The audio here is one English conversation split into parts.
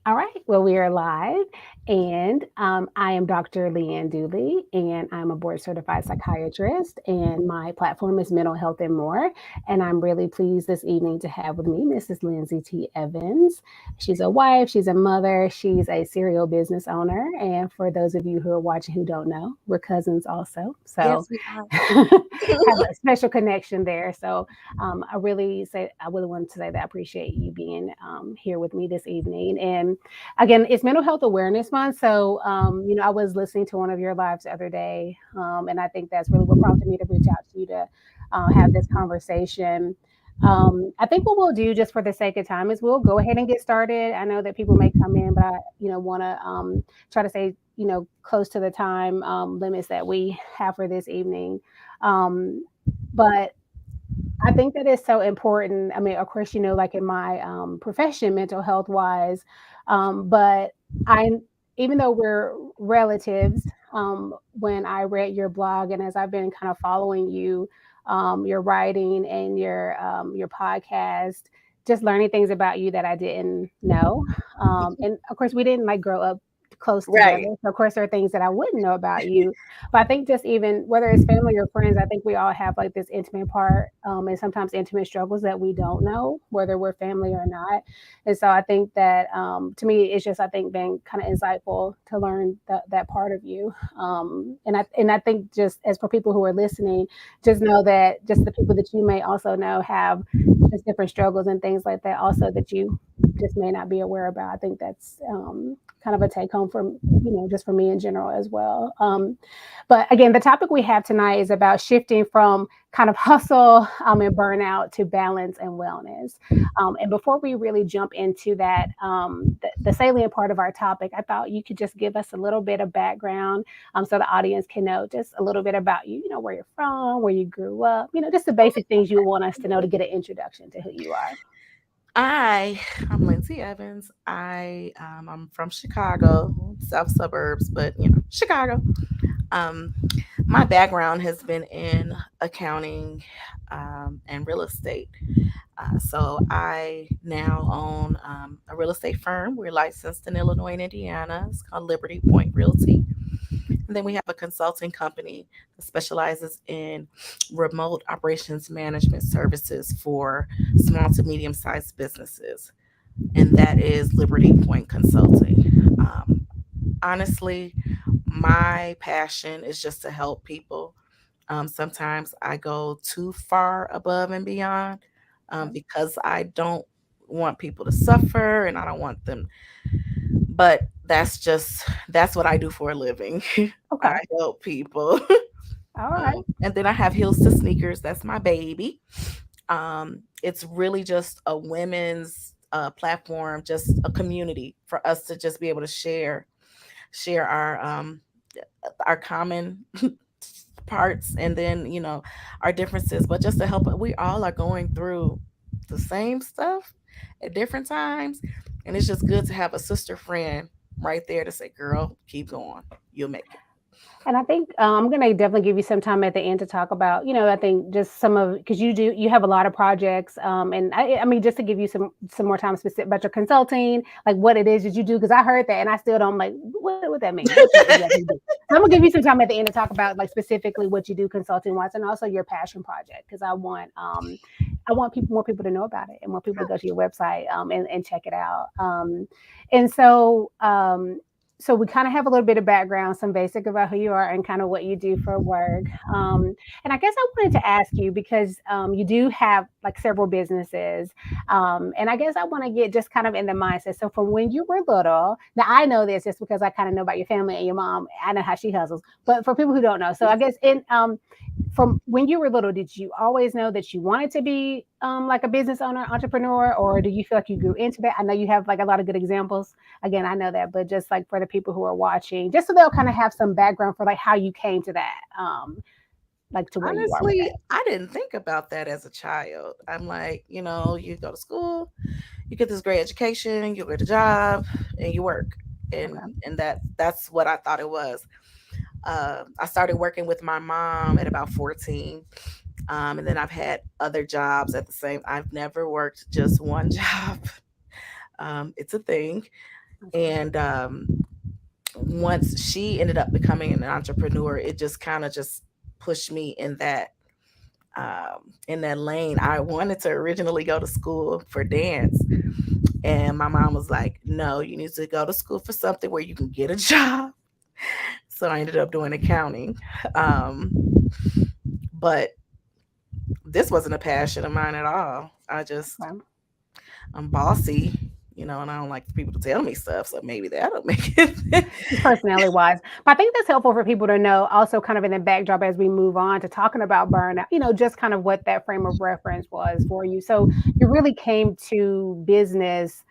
All right. Well, we are live, and I am Dr. Leanne Dooley, and I'm a board certified psychiatrist, and my platform is Mental Health and More. And I'm really pleased this evening to have with me Mrs. Lindsey T. Evans. She's a wife, she's a mother, she's a serial business owner. And for those of you who are watching who don't know, we're cousins also. So Yes, we are. have a special connection there. So I really want to say that I appreciate you being here with me this evening. And again, it's Mental Health Awareness Month. So, I was listening to one of your lives the other day, and I think that's really what prompted me to reach out to you to have this conversation. I think what we'll do, just for the sake of time, is we'll go ahead and get started. I know that people may come in, but I, want to try to stay, close to the time limits that we have for this evening. Um, but I think that is so important. I mean, of course, like in my profession, mental health wise, but I, even though we're relatives, when I read your blog and as I've been kind of following you, your writing and your podcast, just learning things about you that I didn't know. And of course, we didn't like grow up close together. Right. So of course, there are things that I wouldn't know about you. But I think just even whether it's family or friends, I think we all have like this intimate part, and sometimes intimate struggles that we don't know, whether we're family or not. And so I think that to me, it's just I think been kind of insightful to learn that part of you. And I think just as for people who are listening, just know that just the people that you may also know have just different struggles and things like that, also that you just may not be aware about. I think that's kind of a take home from just for me in general as well. But again, the topic we have tonight is about shifting from kind of hustle and burnout to balance and wellness. And before we really jump into that, the salient part of our topic, I thought you could just give us a little bit of background, so the audience can know just a little bit about you, where you're from, where you grew up, just the basic things you want us to know to get an introduction to who you are. I I'm Lindsey Evans. I'm from Chicago, South suburbs, but Chicago. Um, my background has been in accounting and real estate. So I now own a real estate firm. We're licensed in Illinois and Indiana. It's called Liberty Point Realty. And then we have a consulting company that specializes in remote operations management services for small to medium sized businesses. And that is Liberty Point Consulting. Honestly, my passion is just to help people. Sometimes I go too far above and beyond because I don't want people to suffer and I don't want them, but that's what I do for a living. I Okay. help people. All right. And then I have Heels to Sneakers. That's my baby. It's really just a women's platform, just a community for us to just be able to share our common parts, and then our differences, but just to help. We all are going through the same stuff at different times, and it's just good to have a sister friend right there to say, girl, keep going, you'll make it. And I think I'm going to definitely give you some time at the end to talk about, I think just some of because you have a lot of projects, and I mean just to give you some more time specific about your consulting, like what it is that you do, because I heard that and I still don't like what that mean. What you exactly do? So I'm gonna give you some time at the end to talk about like specifically what you do consulting wise, and also your passion project, because I want more people to know about it and more people to go to your website and check it out. And so we kind of have a little bit of background, some basic about who you are and kind of what you do for work. And I guess I wanted to ask you because you do have like several businesses. And I guess I want to get just kind of in the mindset. So from when you were little, now I know this just because I kind of know about your family and your mom. I know how she hustles, but for people who don't know, so I guess from when you were little, did you always know that you wanted to be like a business owner, entrepreneur, or do you feel like you grew into that? I know you have like a lot of good examples. Again, I know that, but just like for the people who are watching, just so they'll kind of have some background for like how you came to that, like to where you are with Honestly, that. I didn't think about that as a child. I'm like, you go to school, you get this great education, you get a job, and you work, and Okay. that's what I thought it was. I started working with my mom at about 14. And then I've had other jobs at the same. I've never worked just one job. It's a thing. And once she ended up becoming an entrepreneur, it just kind of just pushed me in that lane. I wanted to originally go to school for dance, and my mom was like, "No, you need to go to school for something where you can get a job." So I ended up doing accounting. Um, but this wasn't a passion of mine at all. Okay. I'm bossy, and I don't like for people to tell me stuff. So maybe that'll make it. Just personality wise. But I think that's helpful for people to know also kind of in the backdrop as we move on to talking about burnout, just kind of what that frame of reference was for you. So you really came to business.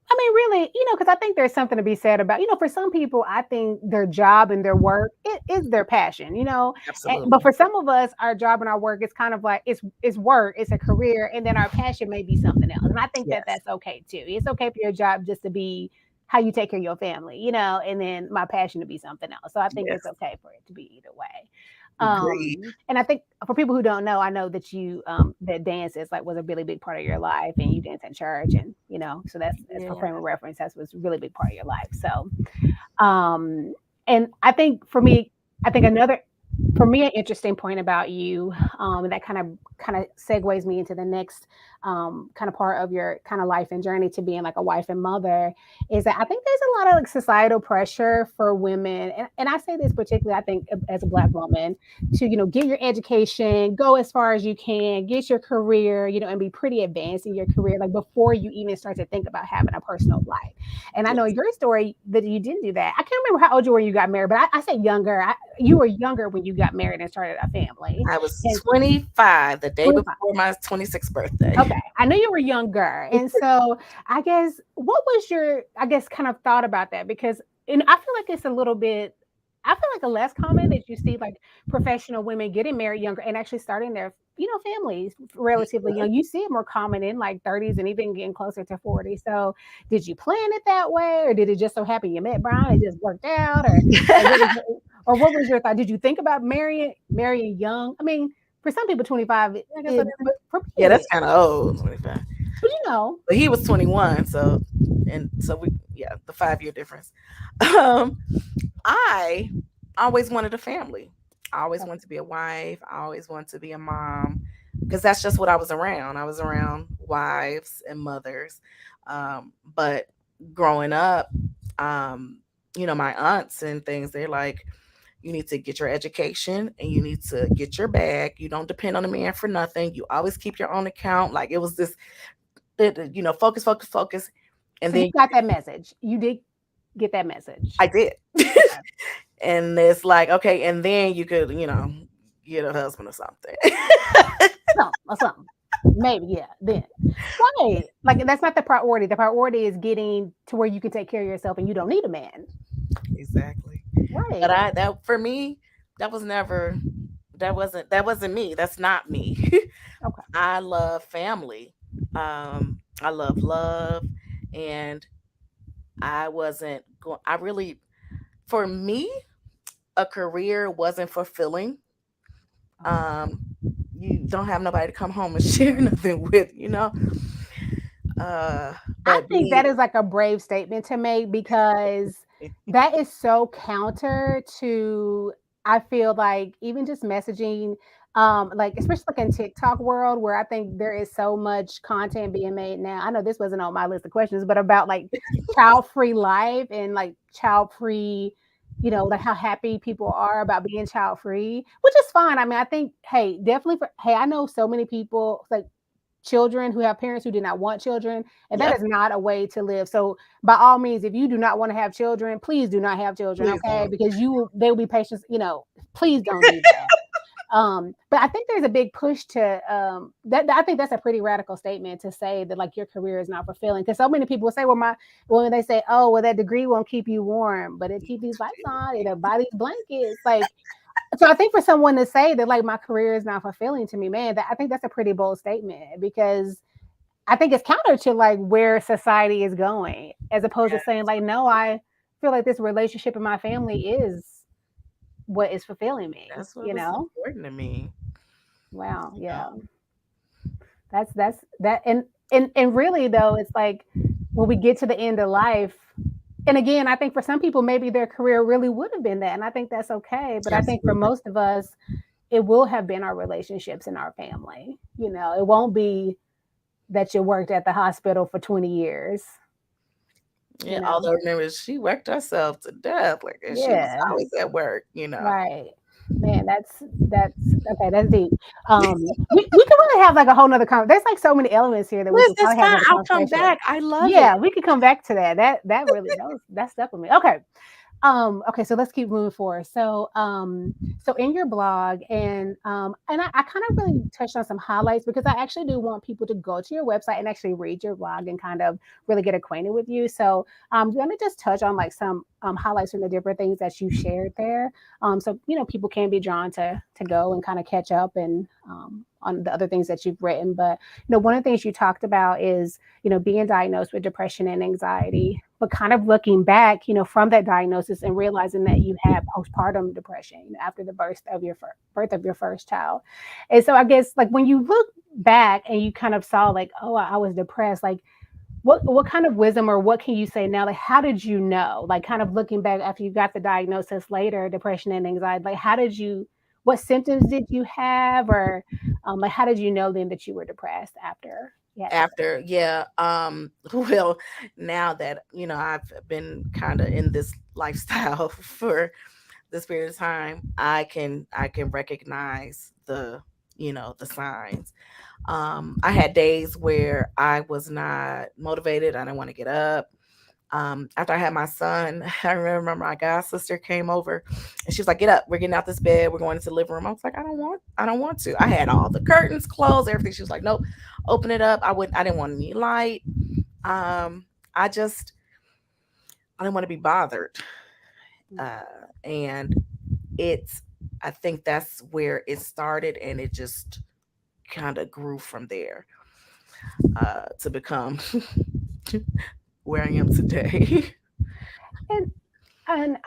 I mean, really, because I think there's something to be said about, for some people, I think their job and their work it is their passion. But Absolutely. for some of us, our job and our work is kind of like it's work, it's a career, and then our passion may be something else. And I think that Yes. that's okay too. It's okay for your job just to be how you take care of your family, and then my passion to be something else. So I think it's Yes. okay for it to be either way. Agreed. And I think for people who don't know, I know that you that dance is like was a really big part of your life, and you dance in church, and so that's for Yeah. frame of reference. That was a really big part of your life. So, um, and I think for me, I think another for me an interesting point about you, and that kind of segues me into the next kind of part of your kind of life and journey to being like a wife and mother, is that I think there's a lot of like societal pressure for women, and I say this particularly, I think as a Black woman, to get your education, go as far as you can, get your career, and be pretty advanced in your career, like before you even start to think about having a personal life. And I know Yes. your story that you didn't do that. I can't remember how old you were when you got married, but I said younger. You were younger when you got married and started a family. I was And 25 the day 25. before my 26th birthday. Okay, I knew you were younger, and so I guess what was your, I guess, kind of thought about that? Because, and I feel like it's a little bit, I feel like a less common that you see like professional women getting married younger and actually starting their, families relatively young. You see it more common in like 30s and even getting closer to 40. So, did you plan it that way, or did it just so happen you met Brian and it just worked out, or what was your thought? Did you think about marrying young? I mean, for some people, 25 I guess I is, did. but for me, Yeah, it that's is. kind of old, 25. But you know, But he was 21, so we, yeah, the 5 year difference. Um, I always wanted a family. I always wanted to be a wife. I always wanted to be a mom because that's just what I was around. I was around wives and mothers. But growing up, um, my aunts and things, they're like, you need to get your education and you need to get your bag. You don't depend on a man for nothing. You always keep your own account. Like it was this, focus, focus, focus. And so you then got that message. You did get that message. I did. Okay. And it's like, okay, and then you could, get a husband or something. Something or something. Maybe, yeah, then. Right. Like that's not the priority. The priority is getting to where you can take care of yourself and you don't need a man. Exactly. But Right. that for me, that was never that wasn't me. That's not me. Okay. I love family. I love love, and I wasn't going I really for me, a career wasn't fulfilling. Okay. Um you don't have nobody to come home and share nothing with. Uh I but think being that is like a brave statement to make because that is so counter to, I feel like even just messaging, like especially like in TikTok world where I think there is so much content being made now. I know this wasn't on my list of questions, but about like child-free life and like child-free, like how happy people are about being child-free, which is fine. I mean, I think, hey, definitely hey, I know so many people like children who have parents who did not want children, and that Yep, is not a way to live. So by all means, if you do not want to have children, please do not have children, please okay? don't. Because they will be patients, please don't do that. But I think there's a big push to that. I think that's a pretty radical statement to say that like your career is not fulfilling. Because so many people say, well, when they say, oh, well, that degree won't keep you warm, but it keep these lights on, it'll buy these blankets. Like, so I think for someone to say that like my career is not fulfilling to me, man, I think that's a pretty bold statement because I think it's counter to like where society is going, as opposed to saying like, no, I feel like this relationship in my family is what is fulfilling me. That's what was important to me. Wow, You yeah, know? that's that, and really though, it's like when we get to the end of life, And again, I think for some people, maybe their career really would have been that. And I think that's okay. But I think for Absolutely. most of us, it will have been our relationships in our family. You know, it won't be that you worked at the hospital for 20 years, you Yeah, know. although remember she worked herself to death, like, and she was Yeah. always at work, you know. Right. Man, that's okay, that's deep. We could really have like a whole nother there's like so many elements here that we Yes, could that's probably have fine. another I'll come conversation. back. I love it. Yeah, we could come back to that. That really that's stuck with me. Okay. Okay, so let's keep moving forward. So in your blog, and I kind of really touched on some highlights because I actually do want people to go to your website and actually read your blog and kind of really get acquainted with you. So I'm going to just touch on like some highlights from the different things that you shared there. So people can be drawn to go and kind of catch up and on the other things that you've written. But one of the things you talked about is being diagnosed with depression and anxiety, but kind of looking back, from that diagnosis and realizing that you had postpartum depression after the birth of your first child. And so I guess like when you look back and you kind of saw like, oh, I was depressed, like what kind of wisdom or what can you say now? Like, how did you know? Like, kind of looking back after you got the diagnosis later, depression and anxiety. Like, what symptoms did you have, or like, how did you know then that you were depressed after you had the After, yeah, well, now that, I've been kind of in this lifestyle for this period of time, I can recognize the signs. I had days where I was not motivated. I didn't want to get up. After I had my son, I remember my god sister came over and she was like, "Get up, we're getting out this bed, we're going into the living room." I was like, I don't want to. I had all the curtains closed, everything. She was like, "Nope, open it up." I didn't want any light. I just I didn't want to be bothered. Uh, and it's I think that's where it started, and it just kind of grew from there to become where I am today. and And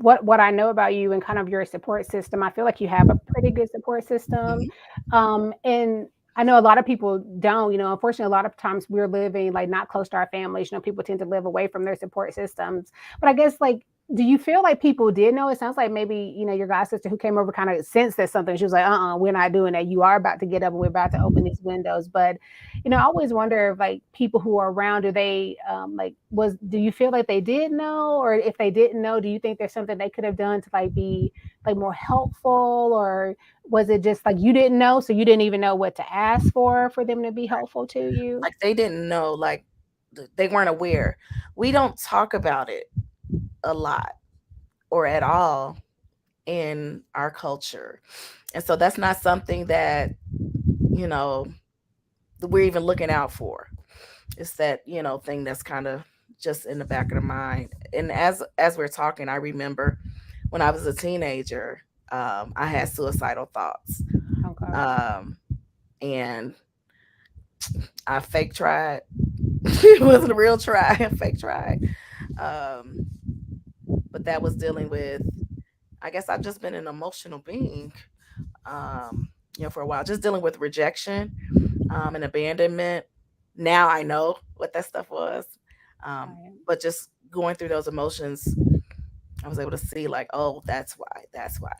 what I know about you and kind of your support system, I feel like you have a pretty good support system. Mhm. And I know a lot of people don't, unfortunately, a lot of times we're living like not close to our families. People tend to live away from their support systems. But I guess like, do you feel like people did know? It sounds like maybe, your god sister who came over kind of sensed that something. She was like, we're not doing that. You are about to get up and we're about to open these windows. But I always wonder if like people who are around, do they do you feel like they did know, or if they didn't know, do you think there's something they could have done to like be like more helpful, or was it just like you didn't know, so you didn't even know what to ask for them to be helpful to you? Like, they didn't know, like, they weren't aware. We don't talk about it a lot or at all in our culture. And so that's not something that, you know, we're even looking out for. It's that, thing that's kind of just in the back of the mind. And as we're talking, I remember when I was a teenager, I had suicidal thoughts. Okay. Um, and I fake tried. It wasn't a real try, a fake try. Um, but that was dealing with, I guess I've just been an emotional being, for a while, just dealing with rejection, and abandonment. Now I know what that stuff was. Right. But just going through those emotions, I was able to see, like, oh, that's why, that's why.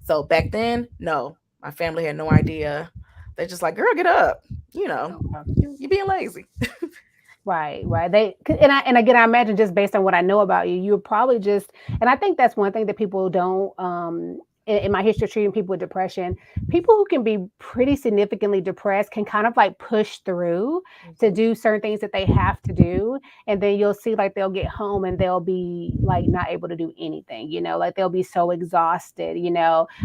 So back then, no, my family had no idea. They're just like, girl, get up. Okay. You're being lazy. Right, right. And again, I imagine just based on what I know about you, you're probably just, and I think that's one thing that people don't, in my history of treating people with depression, people who can be pretty significantly depressed can kind of like push through to Mhm. do certain things that they have to do. And then you'll see like they'll get home and they'll be like not able to do anything, like they'll be so exhausted,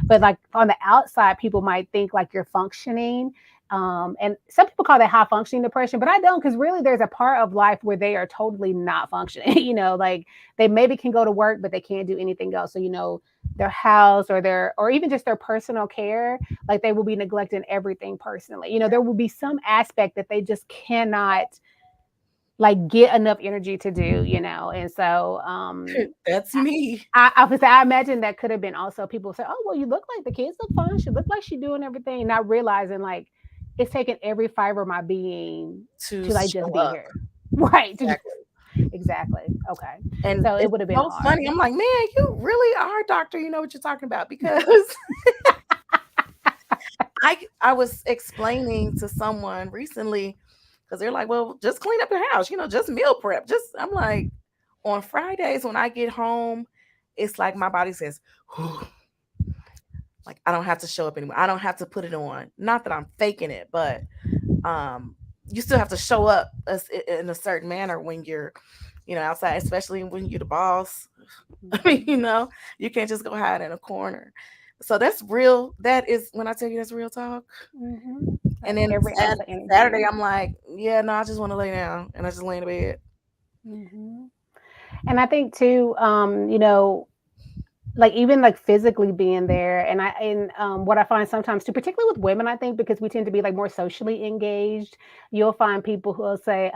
but like on the outside, people might think like you're functioning, and some people call that high functioning depression, but I don't, because really there's a part of life where they are totally not functioning. Like they maybe can go to work, but they can't do anything else. So, their house or even just their personal care, like they will be neglecting everything personally. There will be some aspect that they just cannot like get enough energy to do, and so That's me. I would say I imagine that could have been also people say, "Oh, well, you look like the kids look fine. She look like she's doing everything," not realizing like it's taking every fiber of my being To to like just show be up. here, right? To just Exactly. Exactly. Okay. And So it it's would have been so hard. funny. I'm like, man, you really are a doctor. You know what you're talking about because I was explaining to someone recently because they're like, well, just clean up your house, just meal prep. Just I'm like, on Fridays when I get home, it's like my body says, "Whew," like I don't have to show up anymore. I don't have to put it on. Not that I'm faking it, but um, you still have to show up in a certain manner when you're, outside, especially when you're the boss. I mean, Mhm. you can't just go hide in a corner. So that's real. That is when I tell you that's real talk. Mhm. And Like then every ounce of Saturday, energy. I'm like, yeah, no, I just want to lay down, and I just lay in the bed. Mhm. And I think too, like even like physically being there, and what I find sometimes too, particularly with women, I think because we tend to be like more socially engaged, you'll find people who will say,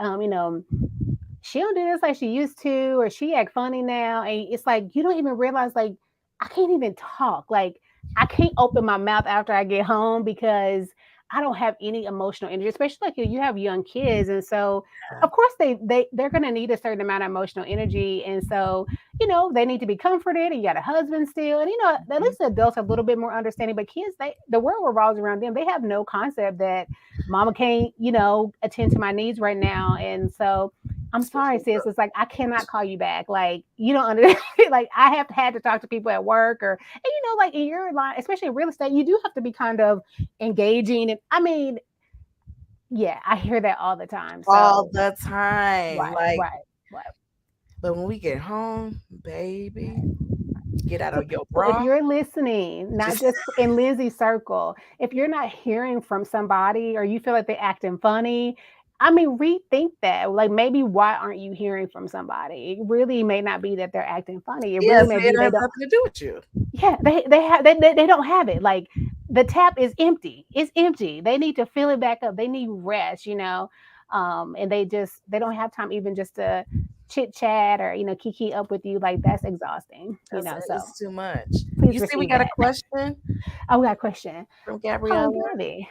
she don't do this like she used to, or she act funny now, and it's like you don't even realize like I can't even talk, like I can't open my mouth after I get home because I don't have any emotional energy, especially like you have young kids, and so of course they're going to need a certain amount of emotional energy, and so they need to be comforted, and you got a husband still, and at least adults have a little bit more understanding, but kids, the world revolves around them. They have no concept that mama can't attend to my needs right now, and so I'm sorry, Especially sis. for It's like I cannot call you back. Like you don't understand. Like I have had to talk to people at work, or and like in your line, especially in real estate, you do have to be kind of engaging. And I mean, yeah, I hear that all the time. all So the time. right, Like, right, right. but when we get home, baby, get out So of your if bra. you're listening, not Just just in Lindsay's circle, if you're not hearing from somebody or you feel like they're acting funny, I mean, rethink that. Like maybe why aren't you hearing from somebody? It really may not be that they're acting funny. It really yes, may it be they has don't. nothing to do with you. Yeah, they don't have it. Like the tap is empty. It's empty. They need to fill it back up. They need rest. And they don't have time even just to chit chat or kiki up with you. Like that's exhausting. So It's too much. please You see, we receive got a that. question Oh, we got a question. from Oh, Gabriella. Gabby.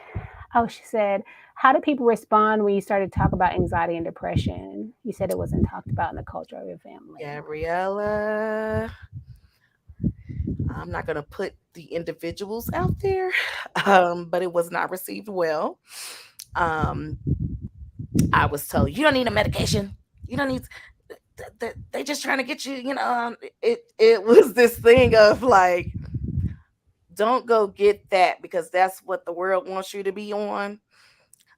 Oh, she said, how do people respond when you started to talk about anxiety and depression? You said it wasn't talked about in the culture of your family. Gabriella, I'm not gonna put the individuals out there, but it was not received well. Um, I was told you don't need a medication. You don't need. They just trying to get you. It was this thing of like, don't go get that because that's what the world wants you to be on.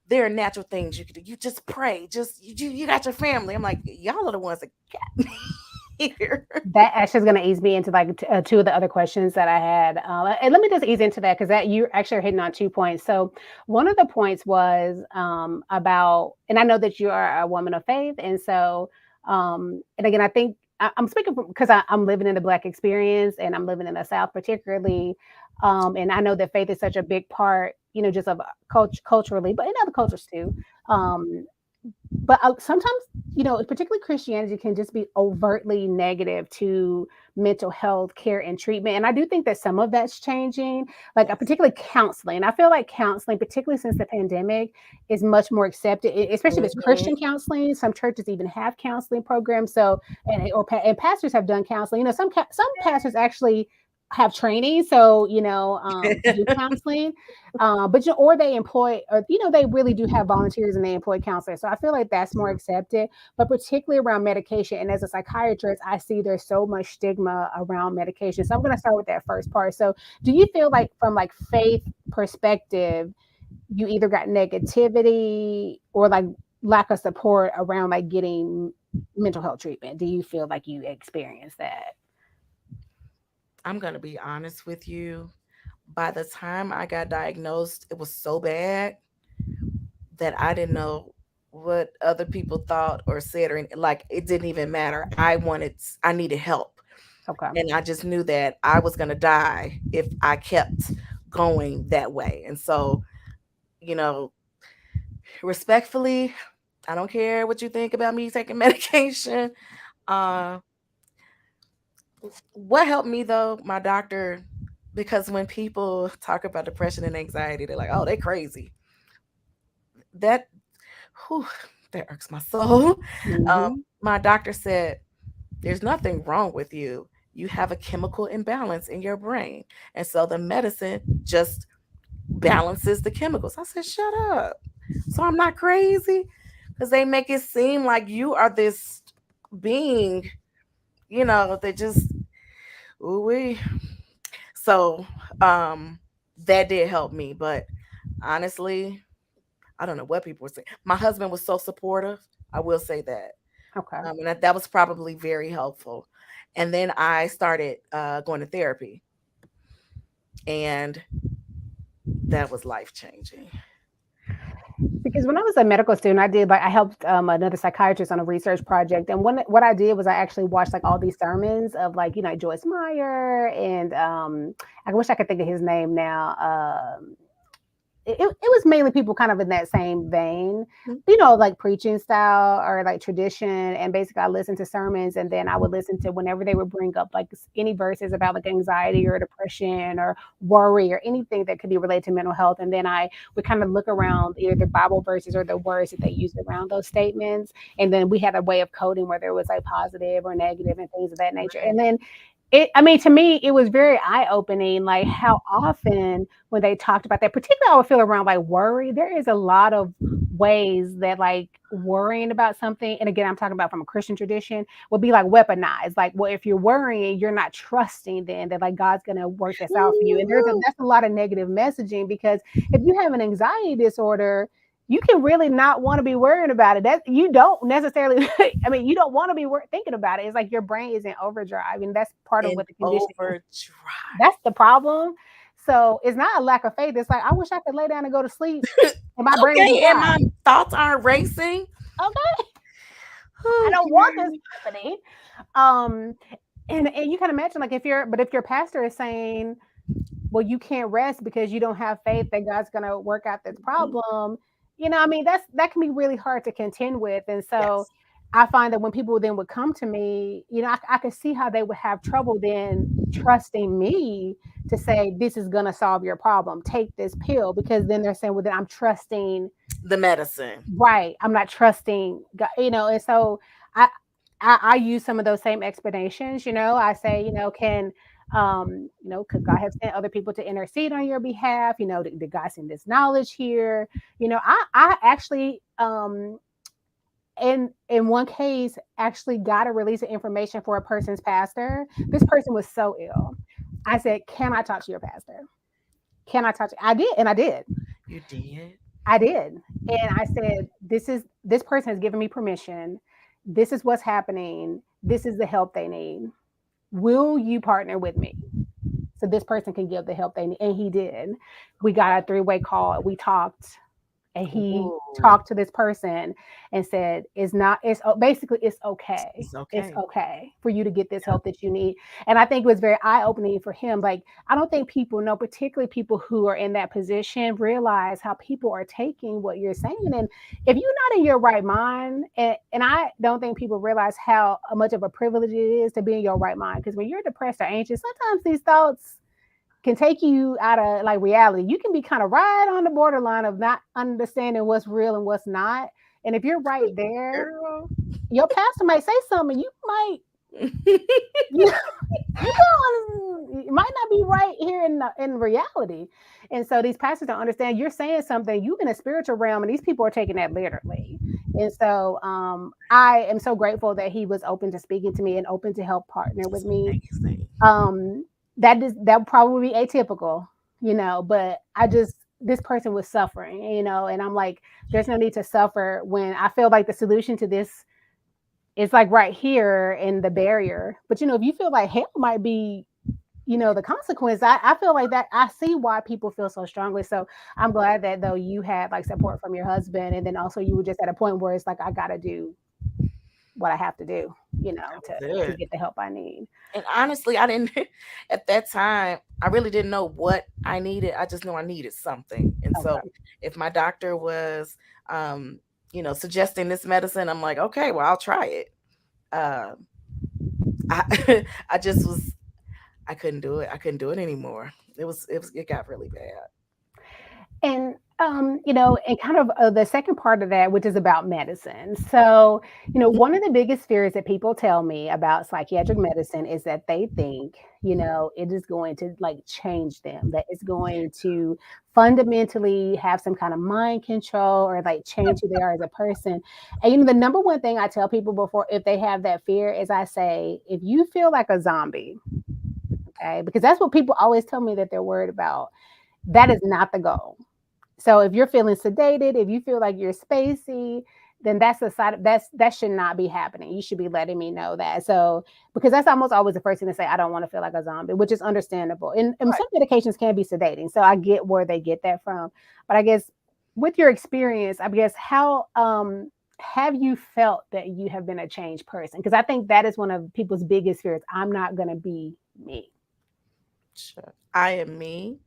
There are natural things you can do. You just pray. Just you got your family. I'm like, y'all are the ones that got me here. That actually is going to ease me into like two of the other questions that I had. And let me just ease into that because that you actually are hitting on 2 points. So one of the points was about, and I know that you are a woman of faith, and so and again, I think I'm speaking because I'm living in the Black experience, and I'm living in the South particularly, and I know that faith is such a big part, just of culturally, but in other cultures too. Um, but sometimes particularly Christianity can just be overtly negative to mental health care and treatment, and I do think that some of that's changing, like Yes. particularly counseling. I feel like counseling, particularly since the pandemic, is much more accepted, especially if it's Mhm. Christian counseling. Some churches even have counseling programs, so and pastors have done counseling. Some pastors actually have training, so to do counseling, but or they employ, or they really do have volunteers and they employ counselors. So I feel like that's more accepted, but particularly around medication. And as a psychiatrist, I see there's so much stigma around medication. So I'm going to start with that first part. So do you feel like from like faith perspective, you either got negativity or like lack of support around like getting mental health treatment? Do you feel like you experienced that? I'm gonna be honest with you. By the time I got diagnosed, it was so bad that I didn't know what other people thought or said, or like it didn't even matter. I needed help, Okay. and I just knew that I was gonna die if I kept going that way. And so, you know, respectfully, I don't care what you think about me taking medication. Uh, what helped me though, my doctor, because when people talk about depression and anxiety, they're like, "Oh, they crazy." That, whew, that irks my soul. Hmm. My doctor said, there's nothing wrong with you. You have a chemical imbalance in your brain. And so the medicine just balances the chemicals. I said, shut up. So I'm not crazy? Because they make it seem like you are this being, that just, ooh wee. So that did help me. But honestly, I don't know what people were saying. My husband was so supportive. I will say that. Okay. And that was probably very helpful. And then I started going to therapy, and that was life changing. Because when I was a medical student, I helped another psychiatrist on a research project, and what I did was I actually watched like all these sermons of like Joyce Meyer and I wish I could think of his name now. It was mainly people kind of in that same vein, like preaching style or like tradition. And basically, I listened to sermons, and then I would listen to whenever they would bring up like any verses about like anxiety or depression or worry or anything that could be related to mental health. And then I would kind of look around either the Bible verses or the words that they used around those statements. And then we had a way of coding where there was like positive or negative and things of that nature. And then to me, it was very eye opening, like how often when they talked about that, particularly I would feel around like worry, there is a lot of ways that like worrying about something, and again, I'm talking about from a Christian tradition, would be like weaponized. Like, well, if you're worrying, you're not trusting then that like God's going to work this out for you. And that's a lot of negative messaging, because if you have an anxiety disorder, you can really not want to be worrying about it. That you don't necessarily, you don't want to be thinking about it. It's like your brain is in overdrive, and that's part of In what the condition is. overdrive. That's the problem. So it's not a lack of faith. It's like I wish I could lay down and go to sleep, and my brain would be Okay, and my quiet. thoughts aren't racing. Okay, I Oh, don't want this Carrie. happening. Um, and you can imagine like if your pastor is saying, well, you can't rest because you don't have faith that God's going to work out this problem. That can be really hard to contend with. And so Yes. I find that when people then would come to me, I could see how they would have trouble then trusting me to say, this is going to solve your problem. Take this pill, because then they're saying, well, then I'm trusting, The medicine. right. I'm not trusting God, and so I, I use some of those same explanations. I say, could God have sent other people to intercede on your behalf? Did God send this knowledge here? I actually, in one case, actually got a release of information for a person's pastor. This person was so ill. I said, can I talk to your pastor? Can I talk to? I did, and I did. You did? I did. And I said, this person has given me permission. This is what's happening. This is the help they need. Will you partner with me so this person can give the help they need? And he did. We got a three-way call. We talked, and he Ooh, talked to this person and said, basically it's okay. it's It's okay. okay for you to get this help that you need. And I think it was very eye-opening for him. Like, I don't think people know, particularly people who are in that position, realize how people are taking what you're saying. And if you're not in your right mind, and I don't think people realize how much of a privilege it is to be in your right mind. Because when you're depressed or anxious, sometimes these thoughts can take you out of like reality. You can be kind of right on the borderline of not understanding what's real and what's not. And if you're right there, Girl. your pastor might say something. You might, you, you might not be right here in reality. And so these pastors don't understand. You're saying something. You in a spiritual realm, and these people are taking that literally. And so I am so grateful that he was open to speaking to me and open to help partner with It's me. amazing. um that would probably be atypical, but this person was suffering, and I'm like, there's no need to suffer when I feel like the solution to this is like right here in the barrier. But if you feel like hell might be, the consequence, I feel like that I see why people feel so strongly. So I'm glad that though you had like support from your husband, and then also you were just at a point where it's like, I gotta do what I have to do, That was to it. get the help I need. And honestly, I didn't at that time, I really didn't know what I needed. I just knew I needed something. And so Okay. if my doctor was suggesting this medicine, I'm like, okay, well, I'll try it. Um I just was I couldn't do it. I couldn't do it anymore. It got really bad. And And kind of the second part of that, which is about medicine. So, one of the biggest fears that people tell me about psychiatric medicine is that they think, it is going to like change them, that it's going to fundamentally have some kind of mind control or like change who they are as a person. And, the number one thing I tell people before, if they have that fear, is I say, if you feel like a zombie, okay, because that's what people always tell me that they're worried about, that is not the goal. So if you're feeling sedated, if you feel like you're spacey, then that's a side that should not be happening. You should be letting me know that. So because that's almost always the first thing to say, I don't want to feel like a zombie, which is understandable. And Right. some medications can be sedating. So I get where they get that from. But I guess with your experience, I guess how have you felt that you have been a changed person? Because I think that is one of people's biggest fears. I'm not gonna be me. Sure. I am me,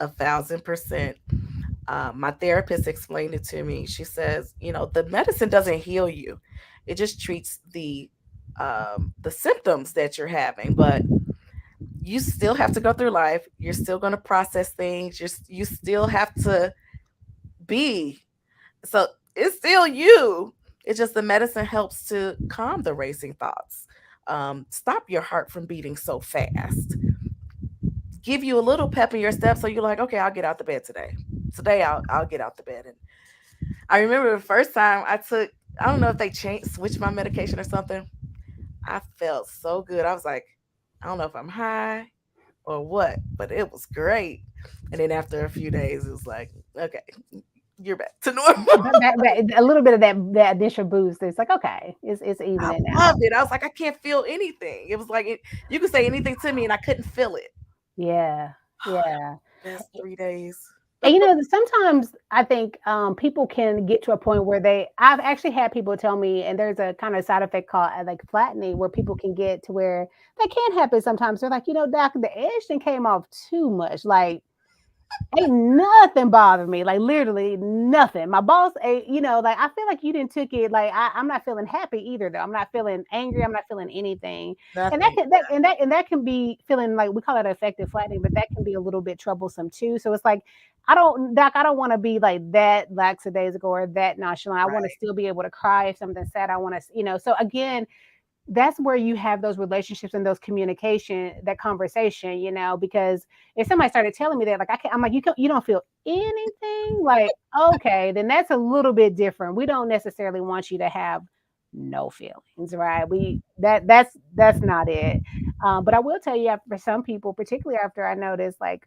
1,000%. My therapist explained it to me. She says, the medicine doesn't heal you; it just treats the symptoms that you're having. But you still have to go through life. You're still going to process things. You still have to be. So it's still you. It's just the medicine helps to calm the racing thoughts, stop your heart from beating so fast, give you a little pep in your step, so you're like, okay, I'll get out the bed today. Today I'll get out the bed. And I remember the first time I took, I don't know if they switched my medication or something. I felt so good. I was like, I don't know if I'm high or what, but it was great. And then after a few days, it was like, okay, you're back to normal. A little bit of that initial boost. It's like okay, it's I evening loved out. it. I was like, I can't feel anything. It was like you could say anything to me, and I couldn't feel it. Yeah, yeah. Best 3 days. And sometimes I think people can get to a point where I've actually had people tell me, and there's a kind of side effect called like flattening, where people can get to where that can happen sometimes. They're like, doc, the edge thing came off too much. Like, ain't nothing bothered me, like literally nothing. My boss, like I feel like you didn't took it. Like I'm not feeling happy either, though. I'm not feeling angry. I'm not feeling anything, and that Nothing. can that can be feeling like we call it affective flattening, but that can be a little bit troublesome too. So it's like I don't want to be like that lackadaisical or that nonchalant. I want to Right. still be able to cry if something's sad. I want to, So again, that's where you have those relationships and those communication, that conversation, because if somebody started telling me that, like, I'm like, you don't feel anything, like, okay, then that's a little bit different. We don't necessarily want you to have no feelings, right? That's not it. But I will tell you, for some people, particularly after I noticed, like,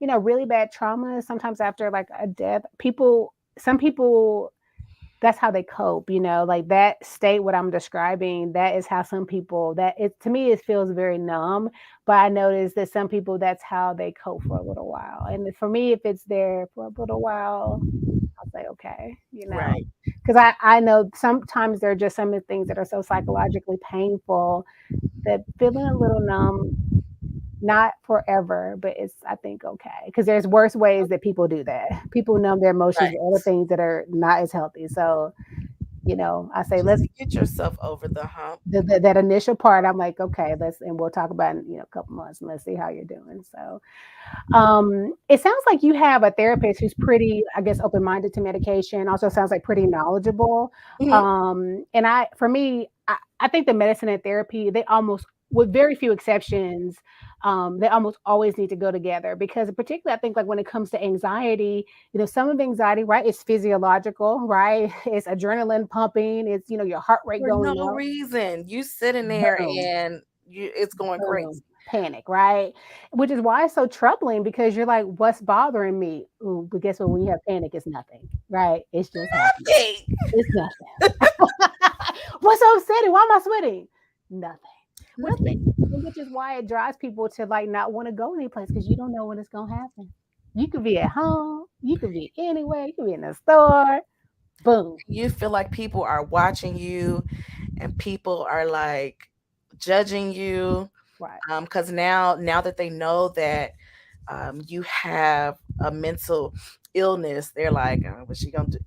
really bad trauma, sometimes after like a death, some people, that's how they cope, like that state, what I'm describing, that is how some people, that it to me, it feels very numb. But I noticed that some people, that's how they cope for a little while. And for me, if it's there for a little while, I'll say, okay, Right. because I know sometimes there are just some of the things that are so psychologically painful that feeling a little numb, not forever, but it's, I think, okay. Because there's worse ways that people do that. People numb their emotions with other Right. things that are not as healthy. So, I say Just let's to get yourself over the hump. that initial part. I'm like, okay, and we'll talk about it in, a couple months and let's see how you're doing. So, it sounds like you have a therapist who's pretty, I guess, open minded to medication. Also, sounds like pretty knowledgeable. Hmm. And for me, I think the medicine and therapy, they almost, with very few exceptions, they almost always need to go together because, particularly, I think like when it comes to anxiety, some of anxiety, right, is physiological, right? It's adrenaline pumping. It's your heart rate For going no up. reason. You sitting there Boom. and it's going Boom. crazy. Panic, right? Which is why it's so troubling because you're like, what's bothering me? Ooh, but guess what? When you have panic, it's nothing, right? It's just happening. Hey, It's nothing. What's so upsetting? Why am I sweating? Nothing. Which nothing. which is why it drives people to like not want to go anyplace because you don't know when it's gonna happen. You could be at home, you could be anywhere, you could be in the store. Boom. You feel like people are watching you and people are like judging you. Right. Because now that they know that you have a mental illness, they're like, what's she gonna do?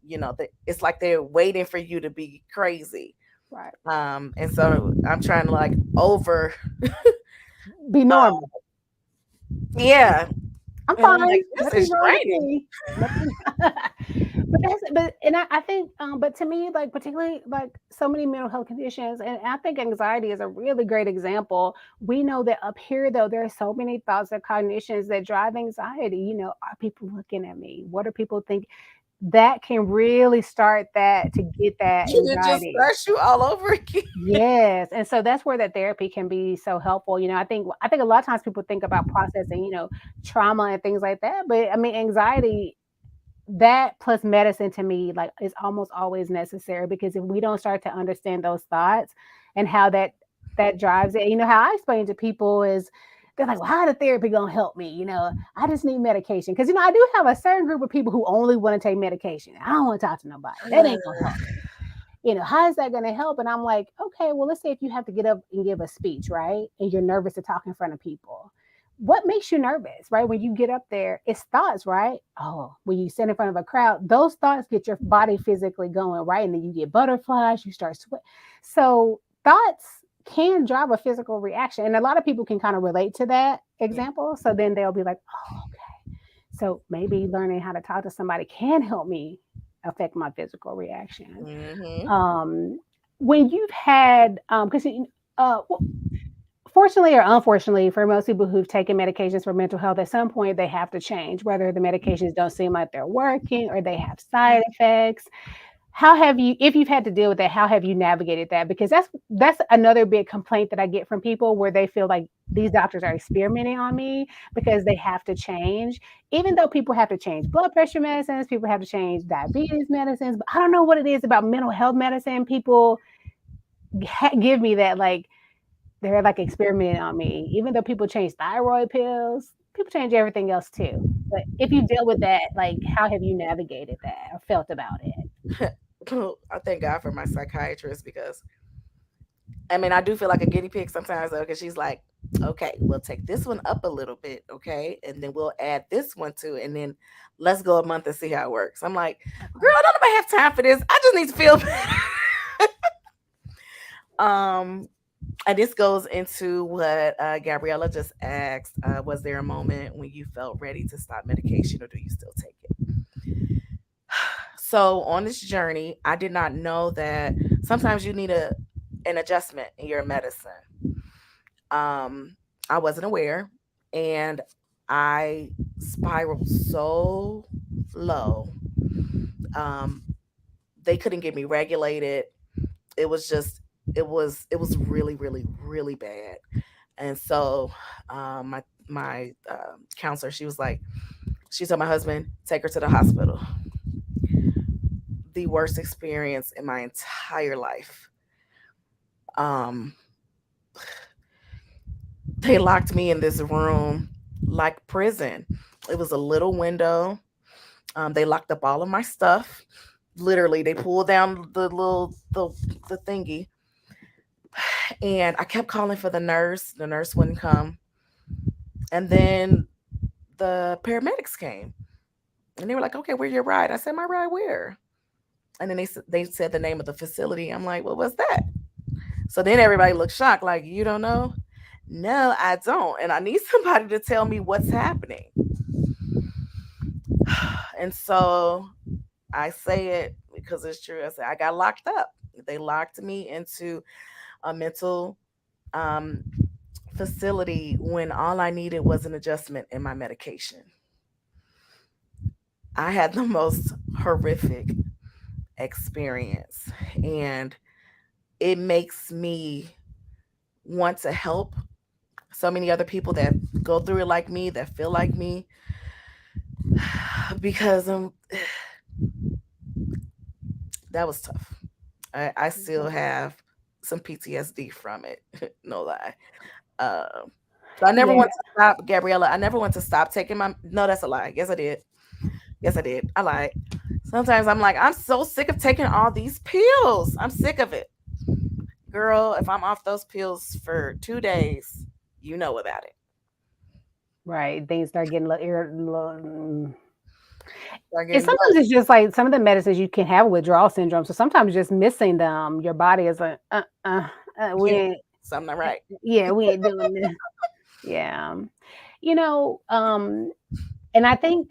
It's like they're waiting for you to be crazy. Right. And so I'm trying to like over, Be uh, normal. yeah, I'm And I'm fine. like, this Nothing's is wrong with draining. me. Nothing. But I think, but to me, like particularly like so many mental health conditions, and I think anxiety is a really great example. We know that up here though, there are so many thoughts or cognitions that drive anxiety. Are people looking at me? What do people think? That can really start that to get that You it just anxiety. starts you all over again. Yes, and so that's where that therapy can be so helpful. I think a lot of times people think about processing, trauma and things like that, but I mean anxiety, that plus medicine to me like is almost always necessary, because if we don't start to understand those thoughts and how that drives it, how I explain to people is they're like, well, how the therapy gonna help me? I just need medication, because I do have a certain group of people who only want to take medication. I don't want to talk to nobody. That ain't gonna help me. How is that going to help? And I'm like, okay, well, let's say if you have to get up and give a speech, right? And you're nervous to talk in front of people. What makes you nervous, right? When you get up there, it's thoughts, right? Oh, when you sit in front of a crowd, those thoughts get your body physically going, right? And then you get butterflies, you start sweat. So thoughts can drive a physical reaction. And a lot of people can kind of relate to that Yeah. example. So then they'll be like, oh, okay. So maybe learning how to talk to somebody can help me affect my physical reaction. Mm-hmm. um, when you've had, because well, fortunately or unfortunately, for most people who've taken medications for mental health, at some point they have to change, whether the medications don't seem like they're working or they have side effects. How have you, if you've had to deal with that, how have you navigated that? Because that's another big complaint that I get from people, where they feel like these doctors are experimenting on me because they have to change. Even though people have to change blood pressure medicines, people have to change diabetes medicines, but I don't know what it is about mental health medicine. People give me that like they're like experimenting on me. Even though people change thyroid pills, people change everything else too. But if you deal with that, like how have you navigated that or felt about it? I thank God for my psychiatrist because I mean I do feel like a guinea pig sometimes though because she's like, okay, we'll take this one up a little bit, okay, and then we'll add this one too, and then let's go a month and see how it works. I'm like, girl, I don't know if I have time for this. I just need to feel better. um, and this goes into what Gabriella just asked. Was there a moment when you felt ready to stop medication, or do you still take it? So on this journey, I did not know that sometimes you need an adjustment in your medicine. I wasn't aware, and I spiraled so low. Um, they couldn't get me regulated. It was just it was really really bad. And so my counselor, she was like, she told my husband, take her to the hospital. The worst experience in my entire life. Um, they locked me in this room like prison. It was a little window. They locked up all of my stuff. Literally, they pulled down the thingy, and I kept calling for the nurse. The nurse wouldn't come, and then the paramedics came, and they were like, "Okay, where's your ride?" I said, "My ride where?" And then they said the name of the facility. I'm like, "Well, what's that?" So then everybody looked shocked, like, "You don't know?" No, I don't, and I need somebody to tell me what's happening. And so I say it because it's true. I said I got locked up. They locked me into a mental um, facility when all I needed was an adjustment in my medication. I had the most horrific experience, and it makes me want to help so many other people that go through it like me, that feel like me, because that was tough. I still have some PTSD from it, no lie. Um, so I never Yeah. want to stop, Gabriella. I never want to stop taking my. No, that's a lie. Yes, I did. Yes, I did. I lied. Sometimes I'm like, I'm so sick of taking all these pills. I'm sick of it. Girl, if I'm off those pills for 2 days, you know about it. Right. Things start getting a little, Start and getting sometimes low. it's just like some of the medicines you can have withdrawal syndrome. So sometimes just missing them, your body is like, we Yeah, ain't, something not right. yeah, we ain't doing this. Yeah. You know, um, And I think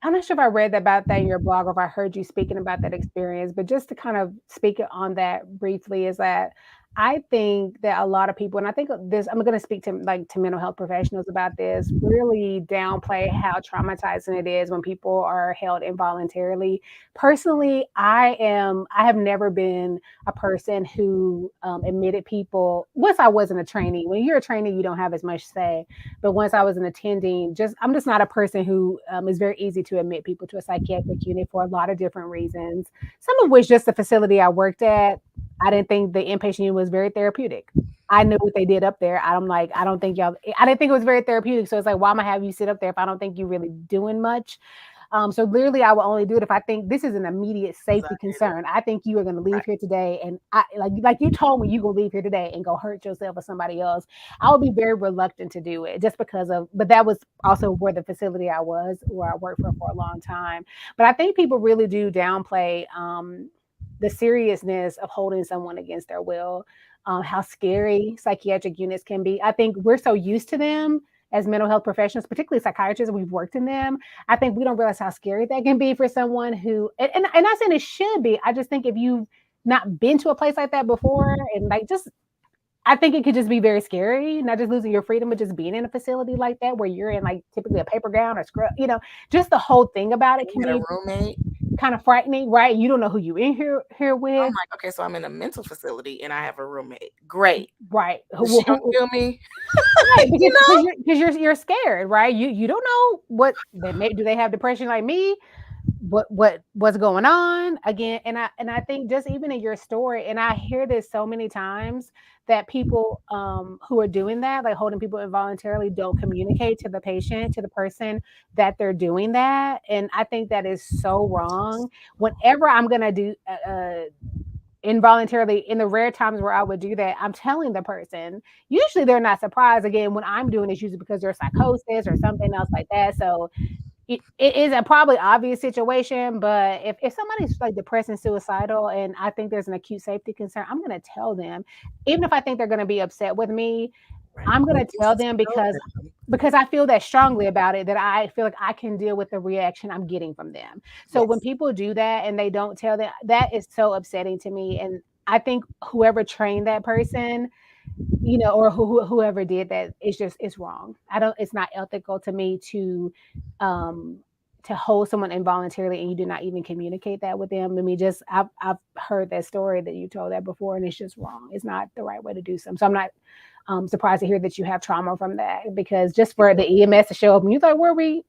I'm not sure if I read about that in your blog or if I heard you speaking about that experience, but just to kind of speak on that briefly is that I think that a lot of people, and I think this, I'm going to speak to like to mental health professionals about this, really downplay how traumatizing it is when people are held involuntarily. Personally, I have never been a person who admitted people. Once I wasn't a trainee. When you're a trainee, you don't have as much say, but once I was an attending, just I'm just not a person who is very easy to admit people to a psychiatric unit for a lot of different reasons. Some of which just the facility I worked at, I didn't think the inpatient unit was very therapeutic. I knew what they did up there. I'm like, I don't think y'all. I didn't think it was very therapeutic. So it's like, why am I have you sit up there if I don't think you're really doing much? So literally, I will only do it if I think this is an immediate safety concern. I think you are going to leave Right. here today, and I like you told me you gonna leave here today and go hurt yourself or somebody else. I would be very reluctant to do it just because of. But that was also where the facility I was, where I worked for a long time. But I think people really do downplay the seriousness of holding someone against their will. How scary psychiatric units can be. I think we're so used to them as mental health professionals, particularly psychiatrists, we've worked in them. I think we don't realize how scary that can be for someone who, and not saying it should be. I just think if you've not been to a place like that before, and like just, I think it could just be very scary, not just losing your freedom, but just being in a facility like that where you're in like typically a paper gown or scrub, just the whole thing about it You can had a be roommate. kind of frightening, right? You don't know who you in here I'm with, like, okay, so I'm in a mental facility and I have a roommate. Great. right? Is she gonna kill me? Right, You know? because you're scared, right? You don't know what they may do. They have depression like me. What's going on again? And I think just even in your story, and I hear this so many times that people who are doing that, like holding people involuntarily, don't communicate to the patient, to the person that they're doing that, and I think that is so wrong. Whenever I'm gonna do involuntarily, in the rare times where I would do that, I'm telling the person. Usually they're not surprised. Again, when I'm doing it's usually because there's psychosis or something else like that. So it is a probably obvious situation, but if somebody's like depressed and suicidal and I think there's an acute safety concern, I'm going to tell them. Even if I think they're going to be upset with me, Right. I'm going Or to tell just them kill because them. I feel that strongly about it, that I feel like I can deal with the reaction I'm getting from them. So when Yes. people do that and they don't tell them, that is so upsetting to me. And I think whoever trained that person, or whoever did that, it's wrong. I don't. It's not ethical to me um, to hold someone involuntarily and you do not even communicate that with them. I mean, just I've heard that story that you told that before, and it's just wrong. It's not the right way to do something. So I'm not surprised to hear that you have trauma from that, because just for the EMS to show up and you're like, where we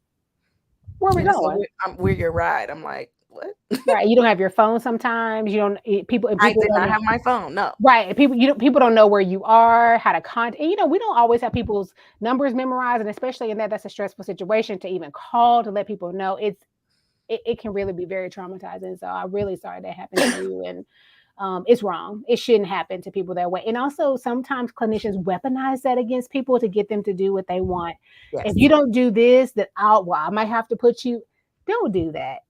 And it's going? we're your ride. I'm like, what? Right? You don't have your phone sometimes. You don't I people did don't not have my phone. No. right. And people don't know where you are, how to contact. And, we don't always have people's numbers memorized, and especially in that's a stressful situation to even call to let people know. It can really be very traumatizing. So I'm really sorry that happened to you, and it's wrong. It shouldn't happen to people that way. And also, sometimes clinicians weaponize that against people to get them to do what they want. If Yes. you don't do this, that I might have to put you. Don't do that.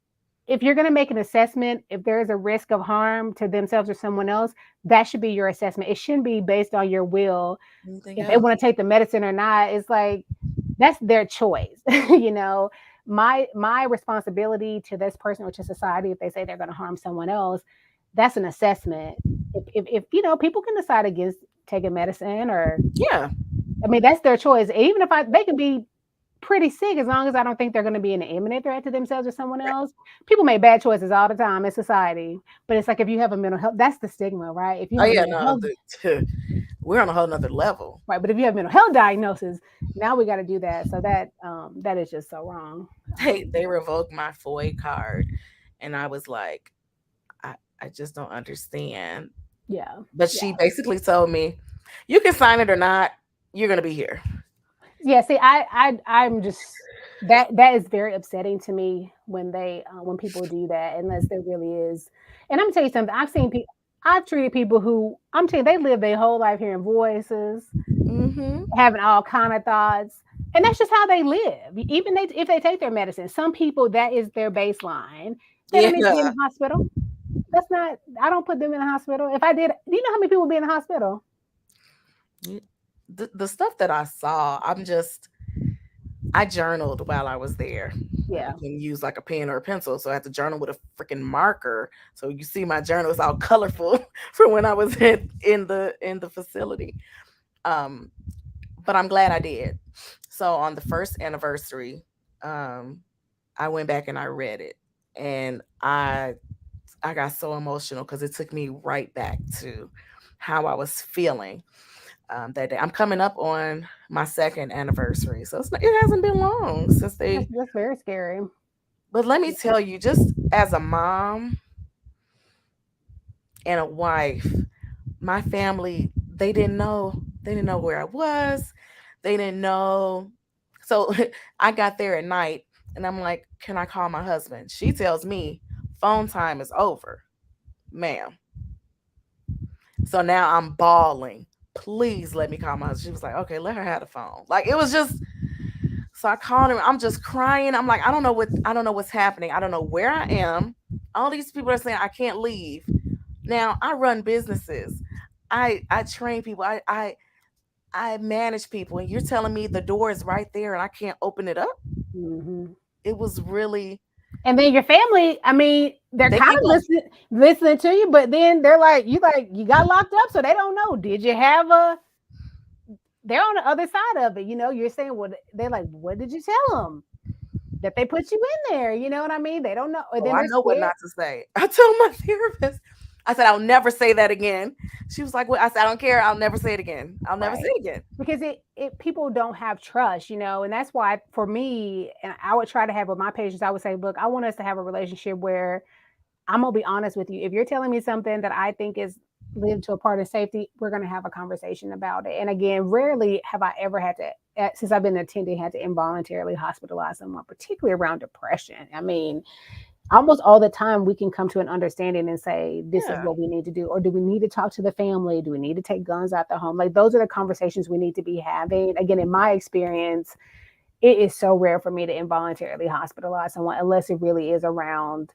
If you're going to make an assessment, if there is a risk of harm to themselves or someone else, that should be your assessment. It shouldn't be based on your will. Anything If they else? want to take the medicine or not, it's like that's their choice. My responsibility to this person or to society, if they say they're going to harm someone else, that's an assessment. If people can decide against taking medicine, or Yeah. I mean, that's their choice. Even if they can be pretty sick, as long as I don't think they're going to be an imminent threat to themselves or someone Right. else. People make bad choices all the time in society, but it's like if you have a mental health, that's the stigma, right? If you Oh have a yeah, mental no, health, we're on a whole nother level. right? But if you have mental health diagnosis, now we got to do that. So that is just so wrong. They revoked my FOI card, and I was like, I just don't understand. Yeah, But yeah, she basically told me, you can sign it or not. You're gonna be here. yeah. See, I'm just that is very upsetting to me when people do that, unless there really is. And I'm gonna tell you something. I've treated people who I'm telling you, they live their whole life hearing voices, Mm-hmm. having all kind of thoughts, and that's just how they live. Even if they take their medicine, some people that is their baseline. They don't need to be in Yeah. the hospital. That's not. I don't put them in the hospital. If I did, do you know how many people would be in the hospital? The stuff that I saw, I'm just I journaled while I was there. I Yeah. couldn't use like a pen or a pencil, so I had to journal with a freaking marker. So you see my journal is all colorful from when I was in the facility. Um, but I'm glad I did. So on the first anniversary, um, I went back and I read it, and I got so emotional because it took me right back to how I was feeling that day. I'm coming up on my second anniversary, so it hasn't been long since they. That's very scary. But let me tell you, just as a mom and a wife, my family, they didn't know where I was. They didn't know. So I got there at night and I'm like, "Can I call my husband?" She tells me, "Phone time is over, ma'am." So now I'm bawling. "Please let me call my husband." She was like, "Okay, let her have the phone." Like it was just, so I called him. I'm just crying. I'm like, I don't know what's happening. I don't know where I am. All these people are saying I can't leave. Now I run businesses. I train people. I manage people, and you're telling me the door is right there and I can't open it up. Hmm. It was really, And then your family, I mean, they're they kind keep of on. listening to you, but then they're like you got locked up, so they don't know. Did you have a? They're on the other side of it. You're saying what they're like. What did you tell them that they put you in there? You know what I mean? They don't know, and Oh, then I they're know what scared. not to say. I told my therapist, I said, "I'll never say that again." She was like, "Well," I said, "I don't care. I'll never say it again. I'll never say Right. it again." Because it people don't have trust, and that's why for me, and I would try to have with my patients, I would say, look, I want us to have a relationship where I'm gonna be honest with you. If you're telling me something that I think is live to a part of safety, we're gonna have a conversation about it. And again, rarely have I ever had to, since I've been attending, had to involuntarily hospitalize someone, particularly around depression. I mean, almost all the time we can come to an understanding and say this is Yeah. what we need to do, or do we need to talk to the family, do we need to take guns out the home? Like those are the conversations we need to be having. Again, in my experience, it is so rare for me to involuntarily hospitalize someone unless it really is around,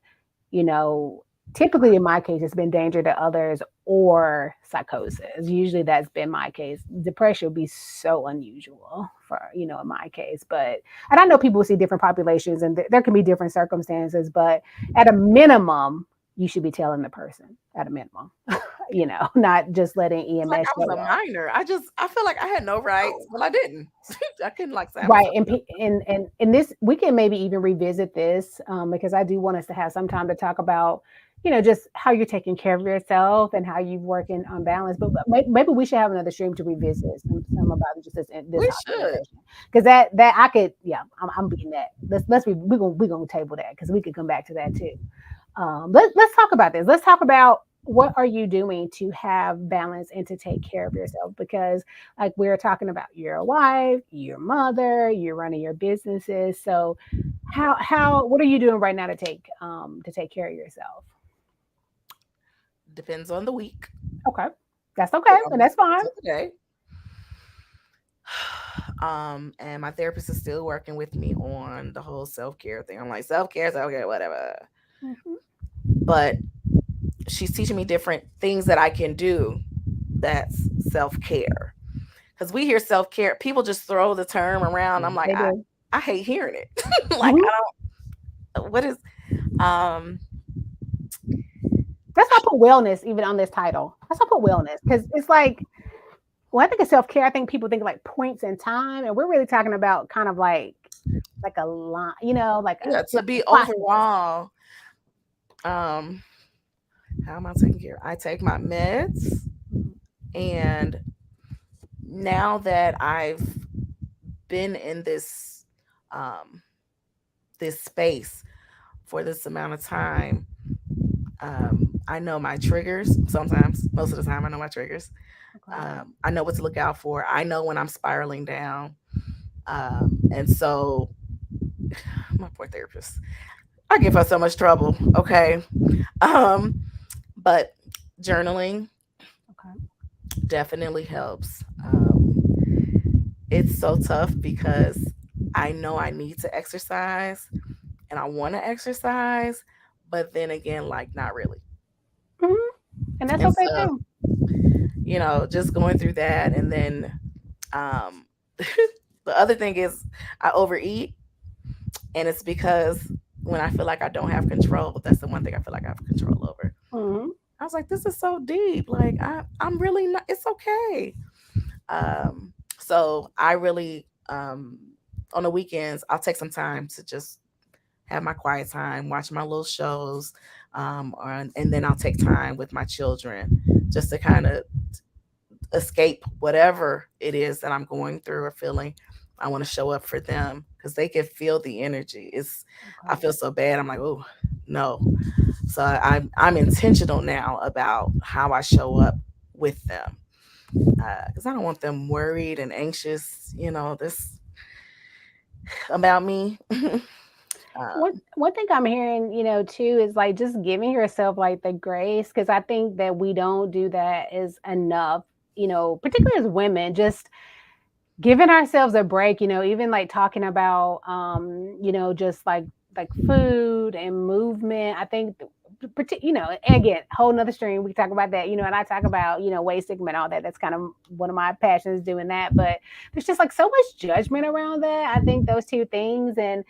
you know, typically in my case, it's been danger to others or psychosis. Usually that's been my case. Depression would be so unusual for, in my case. But, and I know people see different populations and there can be different circumstances, but at a minimum, you should be telling the person at a minimum, not just letting It's like EMS I was show a up. minor. I feel like I had no rights. Well, I didn't. I couldn't like say I was Right, a. and this we can maybe even revisit this because I do want us to have some time to talk about, just how you're taking care of yourself and how you're working on balance. But maybe we should have another stream to revisit some about just this We should. hospitalization because that I could, yeah, I'm beating that. We're gonna table that because we could come back to that too. Let's talk about this. Let's talk about what are you doing to have balance and to take care of yourself because like we were talking about, you're a wife, you're a mother, you're running your businesses. So how what are you doing right now to take care of yourself? Depends on the week. Okay. That's But okay. I'm And gonna that's speak fine. to today. And my therapist is still working with me on the whole self care thing. I'm like, self care, whatever. Mhm. But she's teaching me different things that I can do that's self care. Because we hear self care, people just throw the term around. I'm like, They do. I hate hearing it. Like, Mhm. I don't, what is, um, That's why I put wellness even on this title. That's why I put wellness because it's like, well, I think of self care. I think people think like points in time, and we're really talking about kind of like a line, like yeah, to a be process. overall, um, how am I taking care? I take my meds, Mhm. and now that I've been in um, this space for this amount of time, I know my triggers. Sometimes, most of the time, I know my triggers. Okay. I know what to look out for. I know when I'm spiraling down, and so my poor therapist, I give her so much trouble. Okay, um, but journaling Okay. definitely helps. It's so tough because I know I need to exercise and I want to exercise, but then again, like not really. Mhm. And that's And okay so, too. just going through that, and then um, The other thing is I overeat, and it's because when I feel like I don't have control, that's the one thing I feel like I have control over. Hmm. I was like, this is so deep. Like I'm really not. It's okay. So I really on the weekends I'll take some time to just have my quiet time, watch my little shows, and then I'll take time with my children just to kind of escape whatever it is that I'm going through or feeling. I want to show up for them because they can feel the energy. I Okay. feel so bad. I'm like, oh no. So I'm intentional now about how I show up with them because I don't want them worried and anxious. This about me. One thing I'm hearing, too, is like just giving yourself like the grace, because I think that we don't do that is enough, particularly as women, just giving ourselves a break, even like talking about just like food and movement. I think again, whole nother stream. We talk about that, and I talk about, waist stigma and all that. That's kind of one of my passions, doing that. But there's just like so much judgment around that. I think those two things, and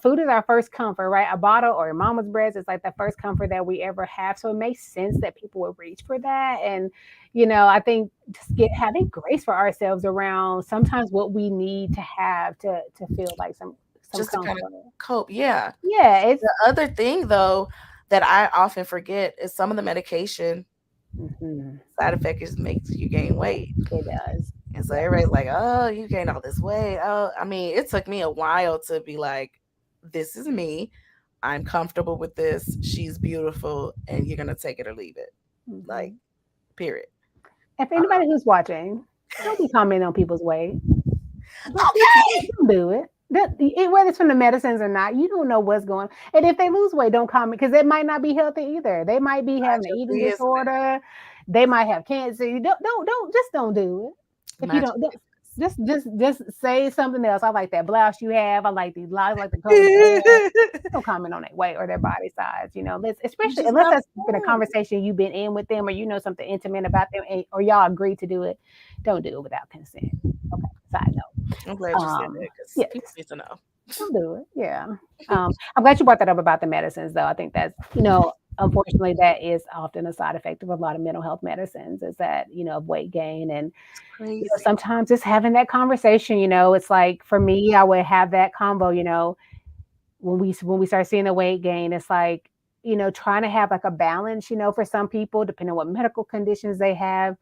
food is our first comfort, right? A bottle or your mama's breast is like the first comfort that we ever have. So it makes sense that people would reach for that. And I think just having grace for ourselves around sometimes what we need to have to feel like some Just to kind of comfort. cope. Yeah. Yeah, it's The other thing though that I often forget is some of the medication mhm, side effect is makes you gain weight. it does. And so Yeah. everybody's like, oh, you gained all this weight. Oh, I mean, it took me a while to be like, this is me. I'm comfortable with this. She's beautiful, and you're gonna take it or leave it. Like, Mhm. period. If Uh, anybody who's watching, don't be commenting on people's weight. okay. Don't do it. Whether it's from the medicines or not, you don't know what's going on. And if they lose weight, don't comment, because it might not be healthy either. They might be having an Not eating your business. disorder. They might have cancer. You don't just don't do it. If you Not don't, your just say something else. I like that blouse you have. I like these lies. I like the color of your hair. business. Don't comment on their weight or their body size. Let's, You especially just unless have that's been a fun. conversation you've been in with them, or something intimate about them, or y'all agree to do it. Don't do it without consent. Okay. Side note. I'm glad you said that because Yeah, people need to know. don't do it. Yeah. I'm glad you brought that up about the medicines, though. I think that's, unfortunately, that is often a side effect of a lot of mental health medicines, is that, of weight gain. And, Crazy. sometimes just having that conversation, it's like for me, I would have that combo, when we start seeing the weight gain, it's like, trying to have like a balance, for some people, depending on what medical conditions they have.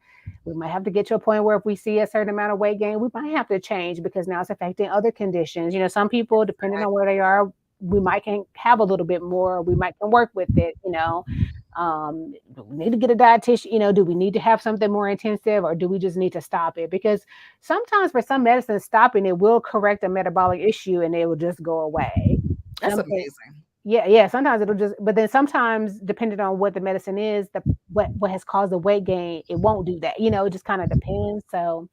We might have to get to a point where if we see a certain amount of weight gain, we might have to change because now it's affecting other conditions. Some people, depending on where they are, we might can have a little bit more, we might can work with it. Do we need to get a dietitian? Do we need to have something more intensive, or do we just need to stop it? Because sometimes for some medicines, stopping it will correct a metabolic issue and it will just go away. That's Some things, amazing. yeah, yeah. Sometimes it'll just, but then sometimes, depending on what the medicine is, what has caused the weight gain, it won't do that. It just kind of depends. So,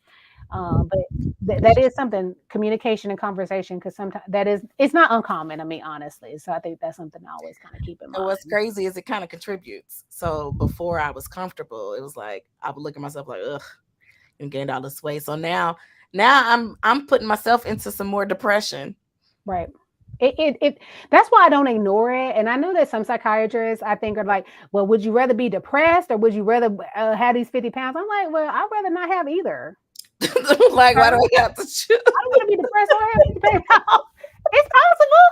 but that is something, communication and conversation, because sometimes it's not uncommon. I mean, honestly. So I think that's something I always kind of keep in And what's mind. crazy is it kind of contributes. So before I was comfortable, it was like I would look at myself like, ugh, you gained all this weight. So now I'm putting myself into some more depression. Right. That's why I don't ignore it. And I know that some psychiatrists, I think, are like, well, would you rather be depressed or would you rather have these 50 pounds? I'm like, well, I'd rather not have either. Like, why do I have to choose? I don't want to be depressed or have 50 pounds. It's possible.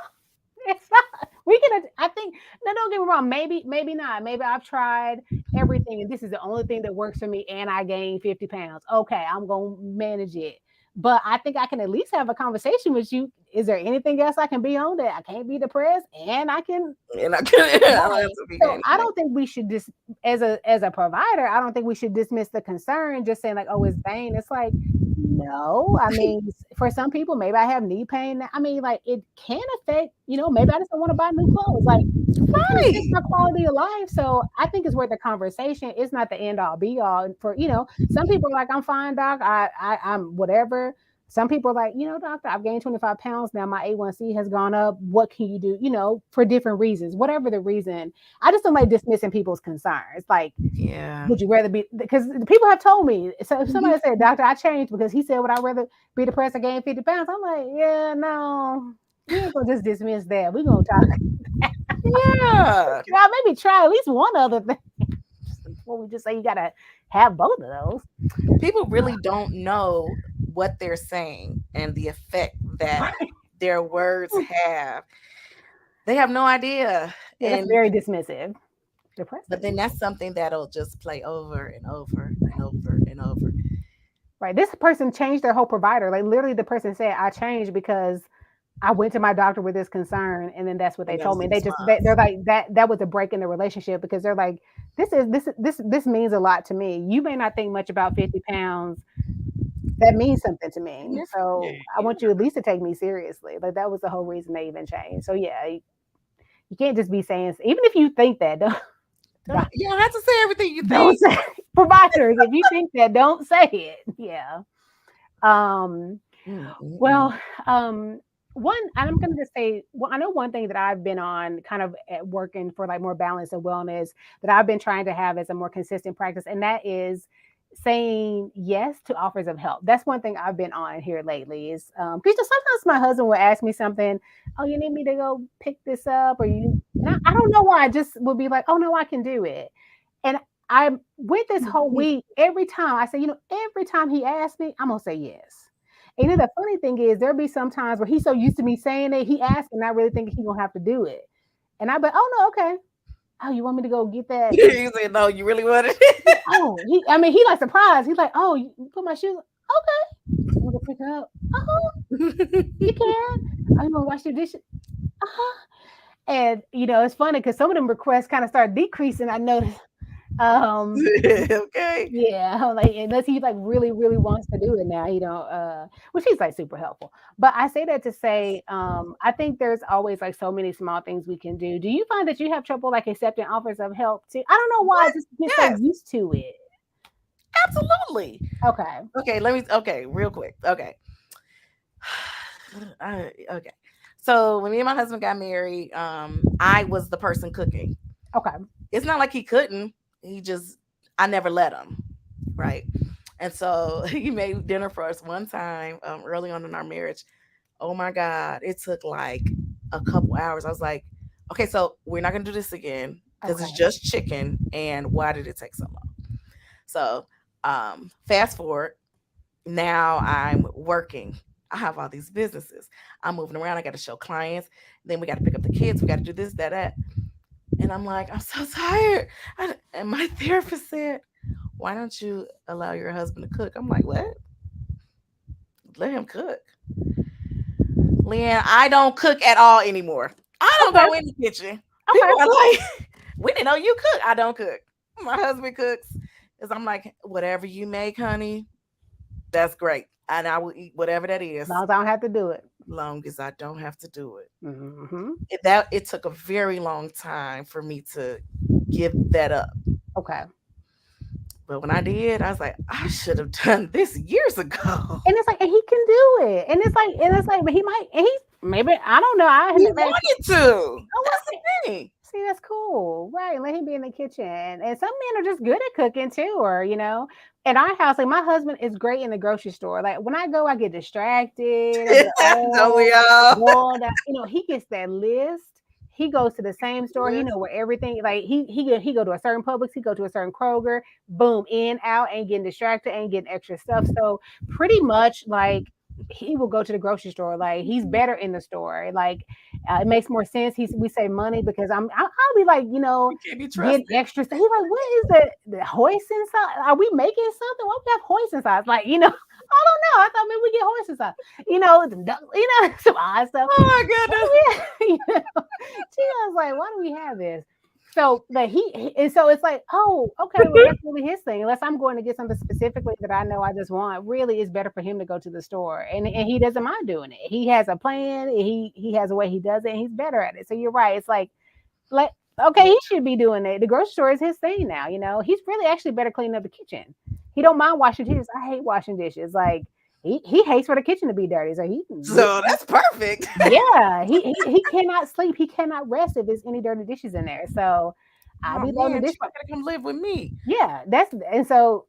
It's not. We can. I think. No, don't get me wrong. Maybe not. Maybe I've tried everything, and this is the only thing that works for me, and I gained 50 pounds. Okay, I'm gonna manage it. But I think I can at least have a conversation with you. Is there anything else I can be on that I can't be depressed and I can. And I couldn't. I don't have Right. to be So gaining I weight. don't think we should just, as a provider, I don't think we should dismiss the concern just saying like, oh, it's vain. It's like, no. I mean, for some people, maybe I have knee pain. I mean, like it can affect, maybe I just don't want to buy new clothes. Like sometimes it's just Right. my quality of life. So I think it's worth the conversation. It's not the end all be all. For some people are like, I'm fine, doc. I'm whatever. Some people are like, doctor, I've gained 25 pounds. Now my A1C has gone up. What can you do? For different reasons, whatever the reason. I just don't like dismissing people's concerns. Like, Yeah. would you rather be, because people have told me, so if somebody said, doctor, I changed because he said, would I rather be depressed or gain 50 pounds? I'm like, yeah, no, we ain't gonna just dismiss that. We're gonna talk. Yeah. Maybe try at least one other thing before we just say you gotta have both of those. People really don't know what they're saying and the effect that their words have. They have no idea. Yeah, that's And very dismissive. but Depressing. then that's something that'll just play over and over and over and over. Right. This person changed their whole provider. Like literally the person said, I changed because I went to my doctor with this concern, and then that's what they And that told was me. the They're response. like that was a break in the relationship because they're like, this means a lot to me. You may not think much about 50 pounds. That means something to me. Yeah, So I want you at least to take me seriously. Like that was the whole reason they even changed. So yeah, you can't just be saying, even if you think that, you don't have to say everything you don't think. say providers. If you think that, don't say it. Yeah. Um, Mm, mm, mm. well, one, and I'm going to just say, well, I know one thing that I've been on kind of at working for like more balance and wellness that I've been trying to have as a more consistent practice, and that is saying yes to offers of help. That's one thing I've been on here lately is because sometimes my husband will ask me something, oh, you need me to go pick this up, or I don't know why, I just would be like, oh no, I can do it. And I went this whole week, every time I say, every time he asks me, I'm gonna say yes. And then the funny thing is, there'll be some times where he's so used to me saying it, he asks, and I really think he's gonna have to do it. And I'll be, oh no, okay. Oh, you want me to go get that? You said no, you really want it. Oh, he like surprised. He's like, oh, you put my shoes on? Okay. I'm gonna go pick her up. Uh-huh. You can. Oh, you wanna wash your dishes? Uh-huh. And it's funny because some of them requests kind of start decreasing. I noticed. Um, Okay. Yeah, like unless he like really, really wants to do it now, which he's like super helpful. But I say that to say, I think there's always like so many small things we can do. Do you find that you have trouble like accepting offers of help too? I don't know why I What? just get so Yes, used to it. absolutely. Okay. Okay, okay, real quick. Okay. Okay. So when me and my husband got married, I was the person cooking. Okay. It's not like he couldn't. He just I never let him. Right. And so he made dinner for us one time early on in our marriage. Oh my God. It took like a couple hours. I was like, okay, so we're not gonna do this again because it's Okay. just chicken. And why did it take so long? So fast forward, now I'm working. I have all these businesses. I'm moving around. I got to show clients. Then we got to pick up the kids. We got to do this, that, that. And I'm like, I'm so tired. And my therapist said, why don't you allow your husband to cook? I'm like, what? Let him cook. Leanne, I don't cook at all anymore. I don't Okay. go in the kitchen. Okay. People are like, we didn't know you cook. I don't cook. My husband cooks. Because I'm like, whatever you make, honey, that's great. And I will eat whatever that As is, long as I don't have to do it. long as I don't have to do it. Hmm. It took a very long time for me to give that up. Okay. But when I did, I was like, I should have done this years ago. And it's like, and he can do it. And it's like, but he might, and he's maybe, I don't know. I He never actually, wanted to. oh, That's the right. thing. See, that's cool. Right. Let him be in the kitchen. And some men are just good at cooking too, or. At our house, like my husband is great in the grocery store. Like when I go, I get distracted. I get Don't we all all? boiled out. He gets that list. He goes to the same store. He Yes. know where everything. Like he go to a certain Publix. He go to a certain Kroger. Boom, in out. Ain't getting distracted. Ain't getting extra stuff. So pretty much like he will go to the grocery store. Like he's better in the store. Like it makes more sense. We save money because I'll be like You can't be getting trusted. extra stuff. He's like, what is the hoisin sauce? Are we making something? Why we have hoisin sauce? Like I don't know. I thought maybe we get hoisin sauce. Some odd stuff. Oh my Why goodness. do we she was like, why do we have this? So that and so it's like, oh, okay, well that's really his thing. Unless I'm going to get something specifically that I know I just want, really it's better for him to go to the store. And he doesn't mind doing it. He has a plan, he has a way he does it, and he's better at it. So you're right. It's like okay, he should be doing it. The grocery store is his thing now. He's really actually better cleaning up the kitchen. He don't mind washing dishes. I hate washing dishes. Like He hates for the kitchen to be dirty. So So that's perfect. yeah, he cannot sleep. He cannot rest if there's any dirty dishes in there. So I Oh be loading the man, she dishwasher. gotta come live with me. Yeah, that's and so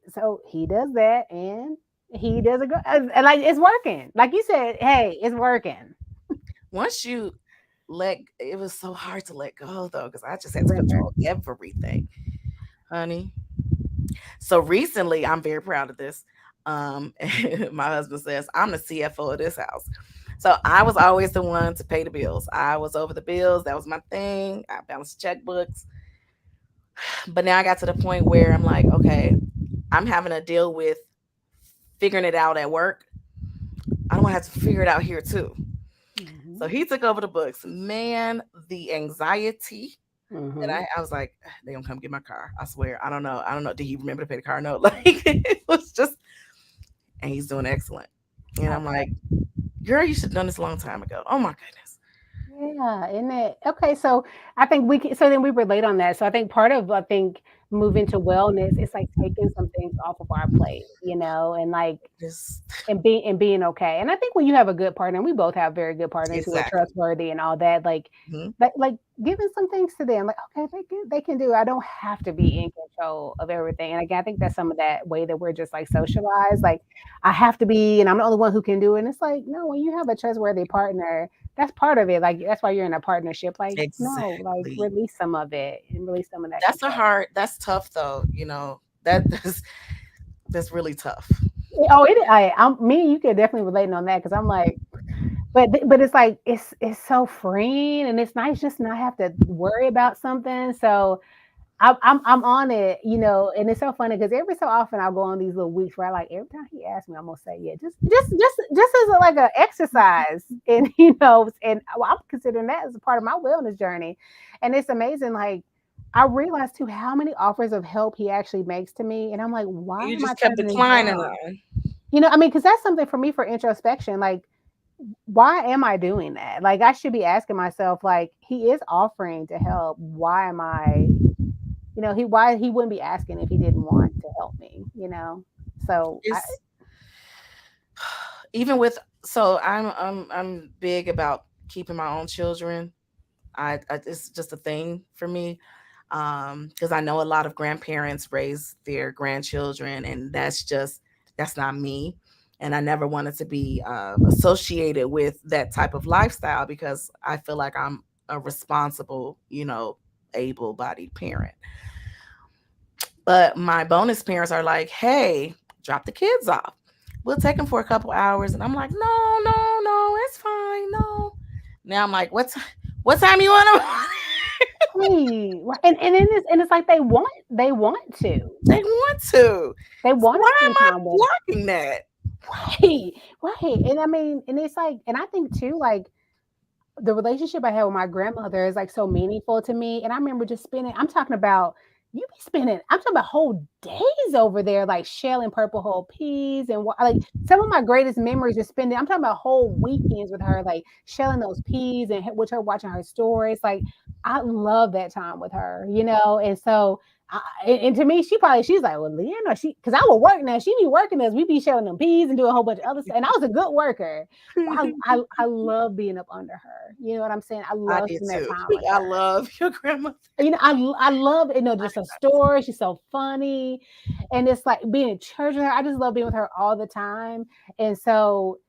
he does that, and he does a good, and like it's working. Like you said, hey, it's working. Once you it was so hard to let go though, because I just had to Surrender. control everything, honey. So recently, I'm very proud of this. My husband says I'm the CFO of this house. So I was always the one to pay the bills. I was over the bills. That was my thing. I balanced checkbooks. But now I got to the point where I'm like, okay, I'm having to deal with figuring it out at work. I don't want to have to figure it out here too. So Hmm. he took over the books. Man, the anxiety that Hmm. I was like, they gonna come get my car. I swear. I don't know. I don't know. Did he remember to pay the car note? Like it was just, and he's doing excellent. And I'm Okay. like, girl, you should have done this a long time ago. Oh my goodness. Yeah, isn't it? Okay, so I think we can, so then we relate on that. So I think part of, I think, moving to wellness is like taking some things off of our plate, and like Just and being okay. And I think when you have a good partner, and we both have very good partners who are exactly. trustworthy and all that, like Mhm. like giving some things to them, like, okay, they can do. I don't have to be in control of everything. And again, I think that's some of that way that we're just like socialized. Like I have to be, and I'm the only one who can do it. And it's like, no, when you have a trustworthy partner, that's part of it. Like that's why you're in a partnership. Like, no, like Exactly. release some of it and release some of that That's a control. hard, that's tough though, that's really tough. Oh, I'm me and you can definitely relate on that because I'm like, but it's like it's so freeing and it's nice just not have to worry about something. So I'm on it, and it's so funny because every so often I'll go on these little weeks where I like every time he asks me, I'm gonna say yeah, just as like a exercise, and and I'm considering that as a part of my wellness journey, and it's amazing. Like I realized too how many offers of help he actually makes to me, and I'm like, why You am I just kept turning these declining down? them. I mean, because that's something for me for introspection. Like why am I doing that? Like I should be asking myself, like, he is offering to help. Why am I, why he wouldn't be asking if he didn't want to help me? So I It's even with so I'm big about keeping my own children. I it's just a thing for me. Because I know a lot of grandparents raise their grandchildren, and that's not me. And I never wanted to be associated with that type of lifestyle because I feel like I'm a responsible, able-bodied parent. But my bonus parents are like, "Hey, drop the kids off. We'll take them for a couple hours." And I'm like, "No, no, no, it's fine. No." Now I'm like, what time you want them? hey, and it's like they want to. They want to. They So want to why spend am I time with blocking that? right, right. And I mean, and it's like, and I think too, like the relationship I had with my grandmother is like so meaningful to me. And I remember just spending, I'm talking about, I'm talking about whole days over there, like shelling purple whole peas and like some of my greatest memories are spending, I'm talking about whole weekends with her, like shelling those peas and with her watching her stories. Like I love that time with her. And so, and to me, she's like, well, Leanna, because I would work now. She be working us. We be shelling them peas and doing a whole bunch of other stuff. And I was a good worker. I love being up under her. You know what I'm saying? I I love did spending that too. time with I her. love your grandmother. I love I just did her not. story. She's so funny, and it's like being in church with her. I just love being with her all the time, and so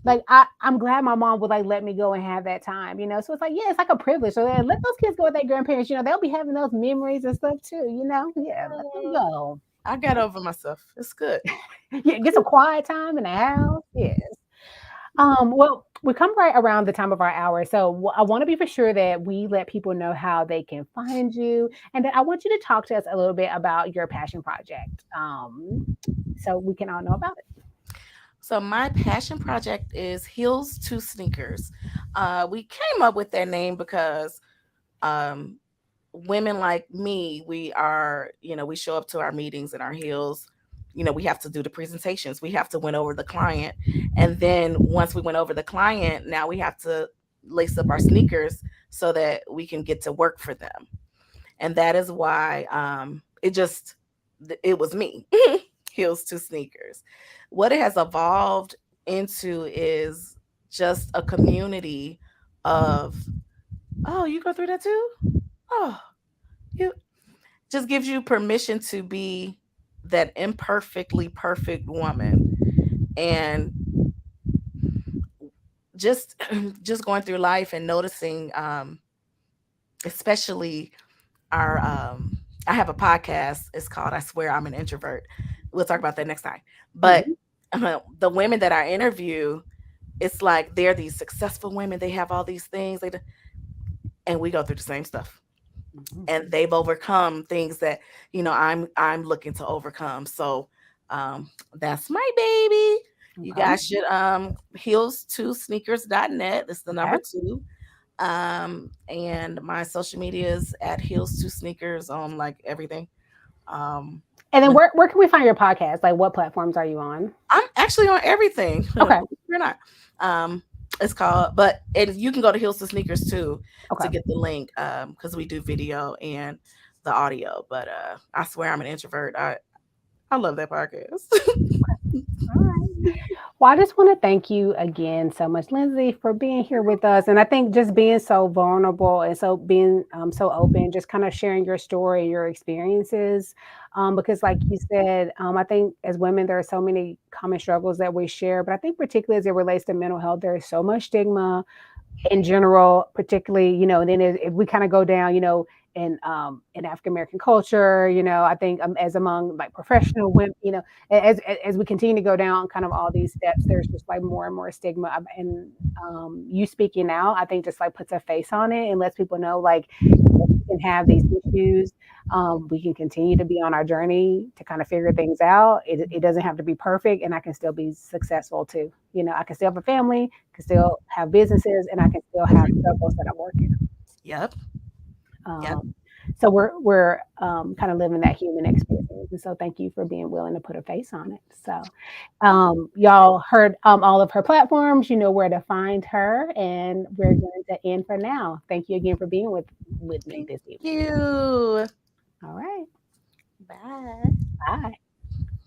like I'm glad my mom would like let me go and have that time. So it's like yeah, it's like a privilege. So let those kids go with their grandparents. They'll be having those memories and stuff too. Yeah, let them Uh, go. I got over myself. It's good. Yeah, get some quiet time in the house. Yes. Well, we come right around the time of our hour, so I want to be for sure that we let people know how they can find you, and then I want you to talk to us a little bit about your passion project, so we can all know about it. So my passion project is Heels to Sneakers. We came up with that name because um, women like me, we show up to our meetings in our heels. We have to do the presentations. We have to win over the client. And then once we went over the client, now we have to lace up our sneakers so that we can get to work for them. And that is why it was me. Heels to Sneakers. What it has evolved into is just a community of, oh, you go through that too? Oh, you just gives you permission to be that imperfectly perfect woman. And just just going through life and noticing, especially our I have a podcast. It's called I Swear I'm an Introvert. We'll talk about that next time. But Mhm. the women that I interview, it's like they're these successful women. They have all these things, and we go through the same stuff. Mhm. And they've overcome things that I'm looking to overcome. So that's my baby. You Okay. guys should heels2sneakers.net. That's the Okay. number 2. And my social media is at heels2sneakers on like everything. Um, And then Lin- where can we find your podcast? Like what platforms are you on? I'm actually on everything. Okay. You're not. Um, it's called, but you can go to Heels to Sneakers too Okay. to get the link, because we do video and the audio. But I swear I'm an introvert. I love that podcast. All right. Well, I just want to thank you again so much, Lindsay, for being here with us. And I think just being so vulnerable and so being so open, just kind of sharing your story, your experiences. Because, like you said, I think as women, there are so many common struggles that we share. But I think, particularly as it relates to mental health, there is so much stigma in general, particularly, and then if we kind of go down, in African American culture, I think as among like professional women, as we continue to go down kind of all these steps, there's just like more and more stigma. And you speaking out, I think just like puts a face on it and lets people know like we can have these issues. We can continue to be on our journey to kind of figure things out. It doesn't have to be perfect, and I can still be successful too. I can still have a family, can still have businesses, and I can still have struggles that I'm working Yep. on. Yep. So we're kind of living that human experience, and so thank you for being willing to put a face on it. So y'all heard all of her platforms. You know where to find her, and we're going to end for now. Thank you again for being with me Thank this evening. you. All right, Bye. bye.